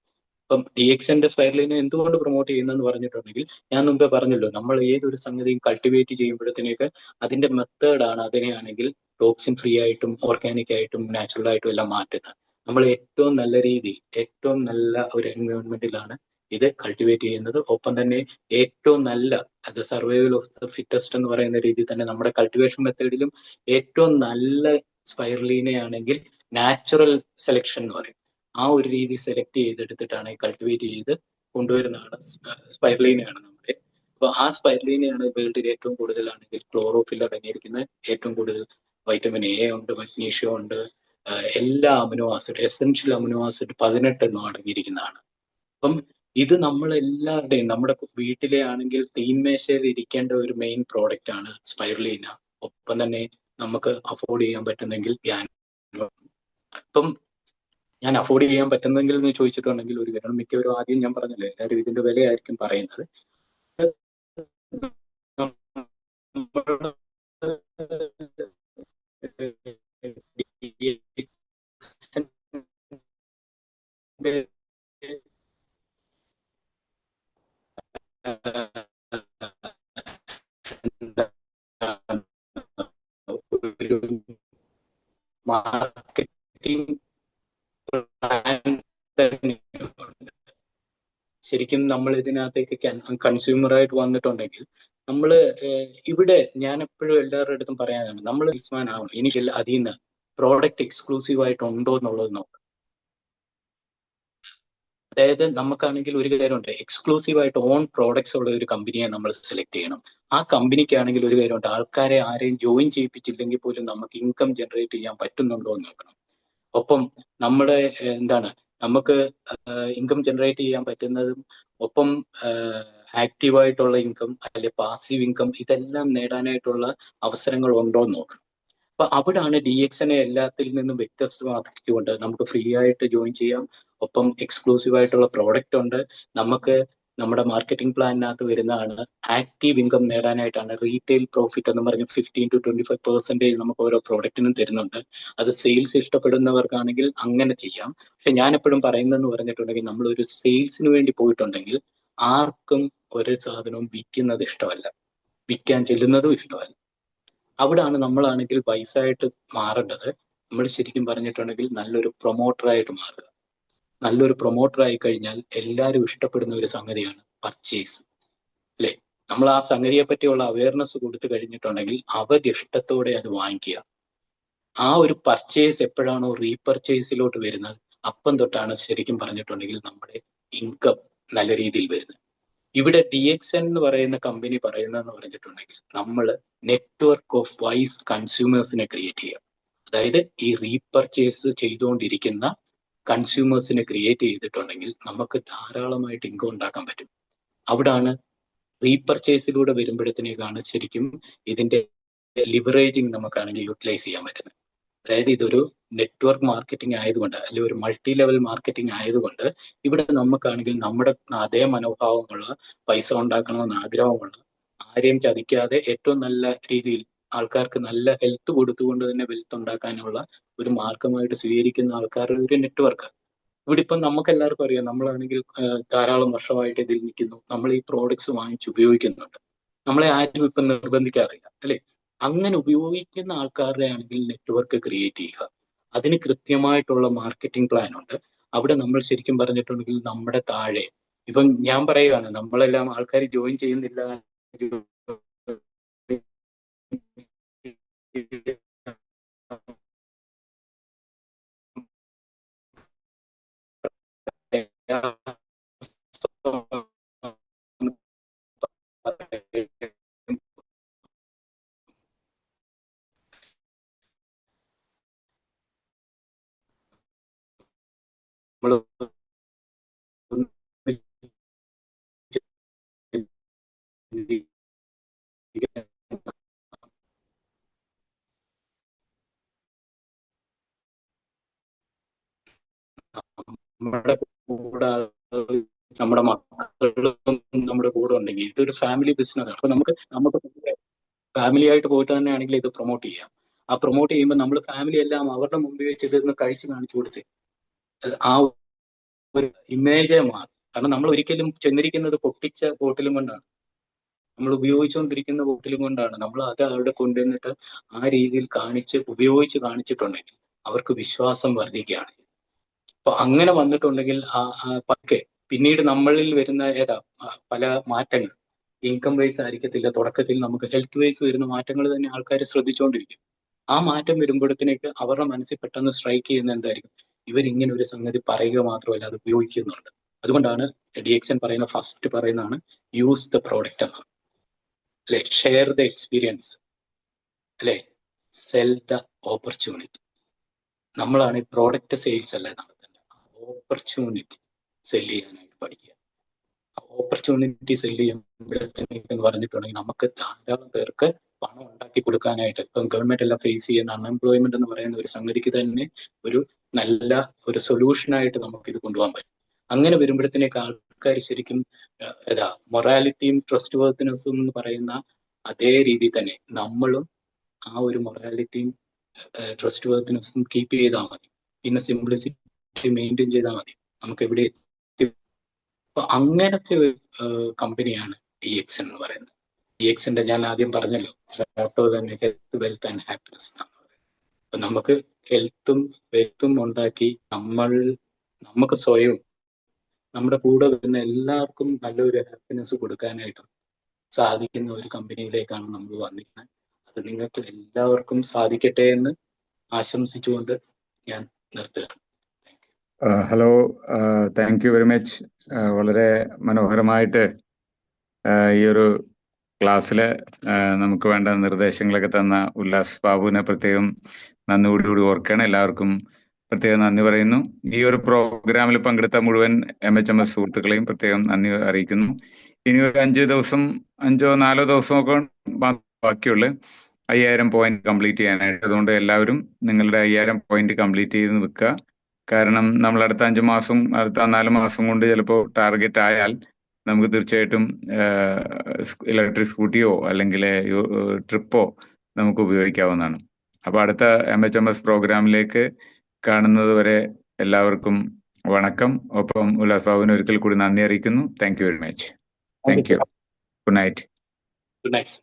അപ്പം DXന്റെ സ്പൈറലീന എന്തുകൊണ്ട് പ്രൊമോട്ട് ചെയ്യുന്നതെന്ന് പറഞ്ഞിട്ടുണ്ടെങ്കിൽ ഞാൻ മുമ്പേ പറഞ്ഞല്ലോ, നമ്മൾ ഏതൊരു സംഗതിയും കൾട്ടിവേറ്റ് ചെയ്യുമ്പോഴത്തേക്ക് അതിന്റെ മെത്തേഡാണ് അതിനെയാണെങ്കിൽ ടോക്സിൻ ഫ്രീ ആയിട്ടും ഓർഗാനിക് ആയിട്ടും നാച്ചുറൽ ആയിട്ടും എല്ലാം മാറ്റുന്നത്. നമ്മൾ ഏറ്റവും നല്ല രീതി, ഏറ്റവും നല്ല ഒരു എൻവയോൺമെന്റിലാണ് ഇത് കൾട്ടിവേറ്റ് ചെയ്യുന്നത്. ഒപ്പം തന്നെ ഏറ്റവും നല്ല അത് സർവൈവൽ ഓഫ് ദ ഫിറ്റസ്റ്റ് എന്ന് പറയുന്ന രീതിയിൽ തന്നെ നമ്മുടെ കൾട്ടിവേഷൻ മെത്തേഡിലും ഏറ്റവും നല്ല സ്പൈറലീനയാണെങ്കിൽ നാച്ചുറൽ സെലക്ഷൻ എന്ന് പറയും. ആ ഒരു രീതി സെലക്ട് ചെയ്തെടുത്തിട്ടാണ് കൾട്ടിവേറ്റ് ചെയ്ത് കൊണ്ടുവരുന്നതാണ് സ്പൈറലീനയാണ് നമ്മുടെ. അപ്പൊ ആ സ്പൈറലീനയാണ് വേൾഡിൽ ഏറ്റവും കൂടുതലാണെങ്കിൽ ക്ലോറോഫിൽ അടങ്ങിയിരിക്കുന്നത്. ഏറ്റവും കൂടുതൽ വൈറ്റമിൻ A ഉണ്ട്, മഗ്നീഷ്യം ഉണ്ട്, എല്ലാ amino acid, essential amino acid 18 അടങ്ങിയിരിക്കുന്നതാണ്. അപ്പം ഇത് നമ്മളെല്ലാവരുടെയും നമ്മുടെ വീട്ടിലെ ആണെങ്കിൽ തീന്മേശയിൽ ഇരിക്കേണ്ട ഒരു മെയിൻ പ്രോഡക്റ്റ് ആണ് സ്പൈറലീന. ഒപ്പം തന്നെ നമുക്ക് അഫോർഡ് ചെയ്യാൻ പറ്റുന്നെങ്കിൽ അപ്പം ഞാൻ അഫോർഡ് ചെയ്യാൻ പറ്റുന്നെങ്കിൽ എന്ന് ചോദിച്ചിട്ടുണ്ടെങ്കിൽ ഒരു കാരണം മിക്കവരും ആദ്യം ഞാൻ പറഞ്ഞല്ലോ എല്ലാവരും ഇതിന്റെ വിലയായിരിക്കും പറയുന്നത്. ഒരു മാർക്കറ്റിംഗ് ശരിക്കും നമ്മൾ ഇതിനകത്തേക്ക് കൺസ്യൂമറായിട്ട് വന്നിട്ടുണ്ടെങ്കിൽ നമ്മൾ ഇവിടെ ഞാൻ എപ്പോഴും എല്ലാവരുടെ അടുത്തും പറയാനാണ് നമ്മൾ ബിസിനസ്മാൻ ആവണം. ഇനിഷ്യൽ അതിൽ നിന്ന് പ്രോഡക്റ്റ് എക്സ്ക്ലൂസീവ് ആയിട്ട് ഉണ്ടോ എന്നുള്ളത് നോക്കാം. അതായത് നമുക്കാണെങ്കിൽ ഒരു കാര്യമുണ്ട്, എക്സ്ക്ലൂസീവ് ആയിട്ട് ഓൺ പ്രോഡക്ട്സ് ഉള്ള ഒരു കമ്പനിയെ നമ്മൾ സെലക്ട് ചെയ്യണം. ആ കമ്പനിക്കാണെങ്കിൽ ഒരു കാര്യമുണ്ട്, ആൾക്കാരെ ആരെയും ജോയിൻ ചെയ്യിപ്പിച്ചില്ലെങ്കിൽ പോലും നമുക്ക് ഇൻകം ജനറേറ്റ് ചെയ്യാൻ പറ്റുന്നുണ്ടോ എന്ന് നോക്കണം. ഒപ്പം നമ്മുടെ എന്താണ് നമുക്ക് ഇൻകം ജനറേറ്റ് ചെയ്യാൻ പറ്റുന്നതും ഒപ്പം ആക്റ്റീവായിട്ടുള്ള ഇൻകം അല്ലെ പാസീവ് ഇൻകം ഇതെല്ലാം നേടാനായിട്ടുള്ള അവസരങ്ങൾ ഉണ്ടോ എന്ന് നോക്കണം. അപ്പൊ അവിടാണ് DXനെ എല്ലാത്തിൽ നിന്നും വ്യത്യസ്തമാക്കിക്കൊണ്ട് നമുക്ക് ഫ്രീ ആയിട്ട് ജോയിൻ ചെയ്യാം. ഒപ്പം എക്സ്ക്ലൂസീവ് ആയിട്ടുള്ള പ്രോഡക്റ്റ് ഉണ്ട്. നമുക്ക് നമ്മുടെ മാർക്കറ്റിംഗ് പ്ലാനിനകത്ത് വരുന്നതാണ് ആക്റ്റീവ് ഇൻകം നേടാനായിട്ടാണ് റീറ്റെയിൽ പ്രോഫിറ്റ് എന്ന് പറഞ്ഞ് 15 to 25% നമുക്ക് ഓരോ പ്രോഡക്റ്റിനും തരുന്നുണ്ട്. അത് സെയിൽസ് ഇഷ്ടപ്പെടുന്നവർക്കാണെങ്കിൽ അങ്ങനെ ചെയ്യാം. പക്ഷെ ഞാൻ എപ്പോഴും പറയുന്നതെന്ന് പറഞ്ഞിട്ടുണ്ടെങ്കിൽ നമ്മൾ ഒരു സെയിൽസിന് വേണ്ടി പോയിട്ടുണ്ടെങ്കിൽ ആർക്കും ഒരു സാധനവും വിൽക്കുന്നത് ഇഷ്ടമല്ല, വിൽക്കാൻ ചെല്ലുന്നതും ഇഷ്ടമല്ല. അവിടാണ് നമ്മളാണെങ്കിൽ വയസ്സായിട്ട് മാറേണ്ടത്. നമ്മൾ ശരിക്കും പറഞ്ഞിട്ടുണ്ടെങ്കിൽ നല്ലൊരു പ്രൊമോട്ടറായിട്ട് മാറുക. നല്ലൊരു പ്രൊമോട്ടർ ആയി കഴിഞ്ഞാൽ എല്ലാവരും ഇഷ്ടപ്പെടുന്ന ഒരു സംഗതിയാണ് പർച്ചേസ്, അല്ലെ? നമ്മൾ ആ സംഗതിയെ പറ്റിയുള്ള അവയർനെസ് കൊടുത്തു കഴിഞ്ഞിട്ടുണ്ടെങ്കിൽ അവർ ഇഷ്ടത്തോടെ അത് വാങ്ങിക്കുക. ആ ഒരു പർച്ചേസ് എപ്പോഴാണോ റീപർച്ചേസിലോട്ട് വരുന്നത് അപ്പം തൊട്ടാണ് ശരിക്കും പറഞ്ഞിട്ടുണ്ടെങ്കിൽ നമ്മുടെ ഇൻകം നല്ല രീതിയിൽ വരുന്നത്. ഇവിടെ DXN എന്ന് പറയുന്ന കമ്പനി പറയുന്നതെന്ന് പറഞ്ഞിട്ടുണ്ടെങ്കിൽ നമ്മൾ നെറ്റ്വർക്ക് ഓഫ് വൈസ് കൺസ്യൂമേഴ്സിനെ ക്രിയേറ്റ് ചെയ്യുക. അതായത് ഈ റീപർച്ചേസ് ചെയ്തുകൊണ്ടിരിക്കുന്ന കൺസ്യൂമേഴ്സിനെ ക്രിയേറ്റ് ചെയ്തിട്ടുണ്ടെങ്കിൽ നമുക്ക് ധാരാളമായിട്ട് ഇൻകം ഉണ്ടാക്കാൻ പറ്റും. അവിടാണ് റീപർച്ചേസിലൂടെ വരുമ്പോഴത്തേക്കാണ് ശരിക്കും ഇതിന്റെ ലിവറേജിങ് നമുക്കാണെങ്കിൽ യൂട്ടിലൈസ് ചെയ്യാൻ പറ്റുന്നത്. അതായത് ഇതൊരു നെറ്റ്വർക്ക് മാർക്കറ്റിംഗ് ആയതുകൊണ്ട് അല്ലെങ്കിൽ ഒരു മൾട്ടി ലെവൽ മാർക്കറ്റിംഗ് ആയതുകൊണ്ട് ഇവിടെ നമുക്കാണെങ്കിൽ നമ്മുടെ അതേ മനോഭാവമുള്ള, പൈസ ഉണ്ടാക്കണമെന്ന് ആഗ്രഹമുള്ള, ആരെയും ചതിക്കാതെ ഏറ്റവും നല്ല രീതിയിൽ ആൾക്കാർക്ക് നല്ല ഹെൽത്ത് കൊടുത്തുകൊണ്ട് തന്നെ വെൽത്ത് ഉണ്ടാക്കാനുള്ള ഒരു മാർഗമായിട്ട് സ്വീകരിക്കുന്ന ആൾക്കാരുടെ ഒരു നെറ്റ്വർക്ക്. ഇവിടെ ഇപ്പം നമുക്ക് എല്ലാവർക്കും അറിയാം, നമ്മളാണെങ്കിൽ ധാരാളം വർഷമായിട്ട് ഇതിൽ നിൽക്കുന്നു, നമ്മൾ ഈ പ്രോഡക്ട്സ് വാങ്ങിച്ച് ഉപയോഗിക്കുന്നുണ്ട്, നമ്മളെ ആരും ഇപ്പം നിർബന്ധിക്കാറില്ല, അല്ലെ? അങ്ങനെ ഉപയോഗിക്കുന്ന ആൾക്കാരുടെ ആണെങ്കിൽ നെറ്റ്വർക്ക് ക്രിയേറ്റ് ചെയ്യുക. അതിന് കൃത്യമായിട്ടുള്ള മാർക്കറ്റിംഗ് പ്ലാൻ ഉണ്ട്. അവിടെ നമ്മൾ ശരിക്കും പറഞ്ഞിട്ടുണ്ടെങ്കിൽ നമ്മുടെ താഴെ ഇപ്പം ഞാൻ പറയുകയാണ്, നമ്മളെല്ലാം ആൾക്കാർ ജോയിൻ ചെയ്യുന്നില്ല, നമ്മുടെ കൂടെ നമ്മുടെ മക്കളും നമ്മുടെ കൂടെ ഉണ്ടെങ്കിൽ ഇതൊരു ഫാമിലി ബിസിനസ് ആണ്. അപ്പൊ നമുക്ക് ഫാമിലി ആയിട്ട് പോയിട്ട് തന്നെ ആണെങ്കിൽ ഇത് പ്രൊമോട്ട് ചെയ്യാം. ആ പ്രൊമോട്ട് ചെയ്യുമ്പോൾ നമ്മൾ ഫാമിലി എല്ലാം അവരുടെ മുമ്പിൽ വെച്ച് ഇതൊന്ന് കഴിച്ച് കാണിച്ചു കൊടുത്ത് ആ ഒരു ഇമേജേ മാറും. കാരണം നമ്മൾ ഒരിക്കലും ചെന്നിരിക്കുന്നത് പൊട്ടിച്ച ബോട്ടിലും കൊണ്ടാണ്, നമ്മൾ ഉപയോഗിച്ചുകൊണ്ടിരിക്കുന്ന ബോട്ടിലും കൊണ്ടാണ്. നമ്മൾ അത് അവിടെ കൊണ്ടുവന്നിട്ട് ആ രീതിയിൽ ഉപയോഗിച്ച് കാണിച്ചിട്ടുണ്ടെങ്കിൽ അവർക്ക് വിശ്വാസം വർദ്ധിക്കുകയാണ്. അപ്പൊ അങ്ങനെ വന്നിട്ടുണ്ടെങ്കിൽ പതുക്കെ പിന്നീട് നമ്മളിൽ വരുന്ന പല മാറ്റങ്ങൾ ഇൻകം വൈസ് ആയിരിക്കത്തില്ല, തുടക്കത്തിൽ നമുക്ക് ഹെൽത്ത് വൈസ് വരുന്ന മാറ്റങ്ങൾ തന്നെ ആൾക്കാർ ശ്രദ്ധിച്ചുകൊണ്ടിരിക്കും. ആ മാറ്റം വരുമ്പോഴത്തേക്ക് അവരുടെ മനസ്സിൽ പെട്ടെന്ന് സ്ട്രൈക്ക് ചെയ്യുന്ന എന്തായിരിക്കും, ഇവരിങ്ങനെ ഒരു സംഗതി പറയുക മാത്രമല്ല അത് ഉപയോഗിക്കുന്നുണ്ട്. അതുകൊണ്ടാണ് DXN പറയുന്ന ഫസ്റ്റ് പറയുന്നതാണ് യൂസ് ദ പ്രോഡക്റ്റ് എന്ന്, അല്ലെ? ഷെയർ ദ എക്സ്പീരിയൻസ്, അല്ലെ? Cell the opportunity. നമ്മളാണ് ഈ പ്രോഡക്റ്റ് സെയിൽസ് അല്ലേ നടത്തുന്നത്, ഓപ്പർച്യൂണിറ്റി സെല് ചെയ്യാനായിട്ട് പഠിക്കുക. ഓപ്പർച്യൂണിറ്റി സെല് ചെയ്യുമ്പോഴത്തേക്ക് പറഞ്ഞിട്ടുണ്ടെങ്കിൽ നമുക്ക് ധാരാളം പേർക്ക് പണം ഉണ്ടാക്കി കൊടുക്കാനായിട്ട് ഇപ്പം ഗവൺമെന്റ് എല്ലാം ഫേസ് ചെയ്യുന്ന അൺഎംപ്ലോയ്മെന്റ് എന്ന് പറയുന്ന ഒരു സംഗതിക്ക് തന്നെ ഒരു നല്ല ഒരു സൊല്യൂഷനായിട്ട് നമുക്ക് ഇത് കൊണ്ടുപോകാൻ പറ്റും. അങ്ങനെ വരുമ്പോഴത്തേക്ക് ആൾക്കാർ ശരിക്കും മൊറാലിറ്റിയും ട്രസ്റ്റ് വർത്തിനെസ്സും എന്ന് പറയുന്ന അതേ രീതി തന്നെ നമ്മളും ആ ഒരു മൊറാലിറ്റിയും ട്രസ്റ്റ് വർത്തിനെസ്സും കീപ്പ് ചെയ്താൽ മതി. പിന്നെ സിംപ്ലിസിറ്റി മെയിൻറ്റെയിൻ ചെയ്താൽ മതി, നമുക്ക് എവിടെ. അപ്പൊ അങ്ങനത്തെ ഒരു കമ്പനിയാണ് DXN എന്ന് പറയുന്നത്. DXന്റെ ഞാൻ ആദ്യം പറഞ്ഞല്ലോ, തന്നെ ഹെൽത്ത്, വെൽത്ത് ആൻഡ് ഹാപ്പിനെസ് എന്നാണ് പറയുന്നത്. അപ്പൊ നമുക്ക് ഹെൽത്തും വെൽത്തും ഉണ്ടാക്കി നമുക്ക് സ്വയവും നമ്മുടെ കൂടെ വരുന്ന എല്ലാവർക്കും നല്ലൊരു ഹാപ്പിനെസ് കൊടുക്കാനായിട്ട് സാധിക്കുന്ന ഒരു കമ്പനിയിലേക്കാണ് നമ്മൾ വന്നിരിക്കുന്നത്. അത് നിങ്ങൾക്ക് എല്ലാവർക്കും സാധിക്കട്ടെ എന്ന് ആശംസിച്ചുകൊണ്ട് ഞാൻ നിർത്തുകയാണ്. Hello, thank you very much. വളരെ മനോഹരമായിട്ട് ഈ ഒരു ക്ലാസ്സിൽ നമുക്ക് വേണ്ട നിർദ്ദേശങ്ങളൊക്കെ തന്ന ഉല്ലാസ് ബാബുവിനെ പ്രത്യേകം നന്ദിയോടുകൂടി ഓർക്കുകയാണ്. എല്ലാവർക്കും പ്രത്യേകം നന്ദി പറയുന്നു. ഈ ഒരു പ്രോഗ്രാമിൽ പങ്കെടുത്ത മുഴുവൻ MHMS സുഹൃത്തുക്കളെയും പ്രത്യേകം നന്ദി അറിയിക്കുന്നു. ഇനി ഒരു 5 ദിവസമൊക്കെ ബാക്കിയുള്ളു 5000 പോയിന്റ് കംപ്ലീറ്റ് ചെയ്യാനായിട്ട്. അതുകൊണ്ട് എല്ലാവരും നിങ്ങളുടെ 5000 പോയിന്റ് കംപ്ലീറ്റ് ചെയ്ത് നിൽക്കുക. കാരണം നമ്മൾ അടുത്ത 5 മാസം, അടുത്ത 4 മാസം കൊണ്ട് ചിലപ്പോൾ ടാർഗറ്റ് ആയാൽ നമുക്ക് തീർച്ചയായിട്ടും ഇലക്ട്രിക് സ്കൂട്ടിയോ അല്ലെങ്കിൽ ട്രിപ്പോ നമുക്ക് ഉപയോഗിക്കാവുന്നതാണ്. അപ്പൊ അടുത്ത MHMS പ്രോഗ്രാമിലേക്ക് കാണുന്നത് വരെ എല്ലാവർക്കും വണക്കം. ഒപ്പം ഉല്ലാസ് ബാബുവിന് ഒരിക്കൽ കൂടി നന്ദി അറിയിക്കുന്നു. Thank you very much. Thank you. Good night. Good night.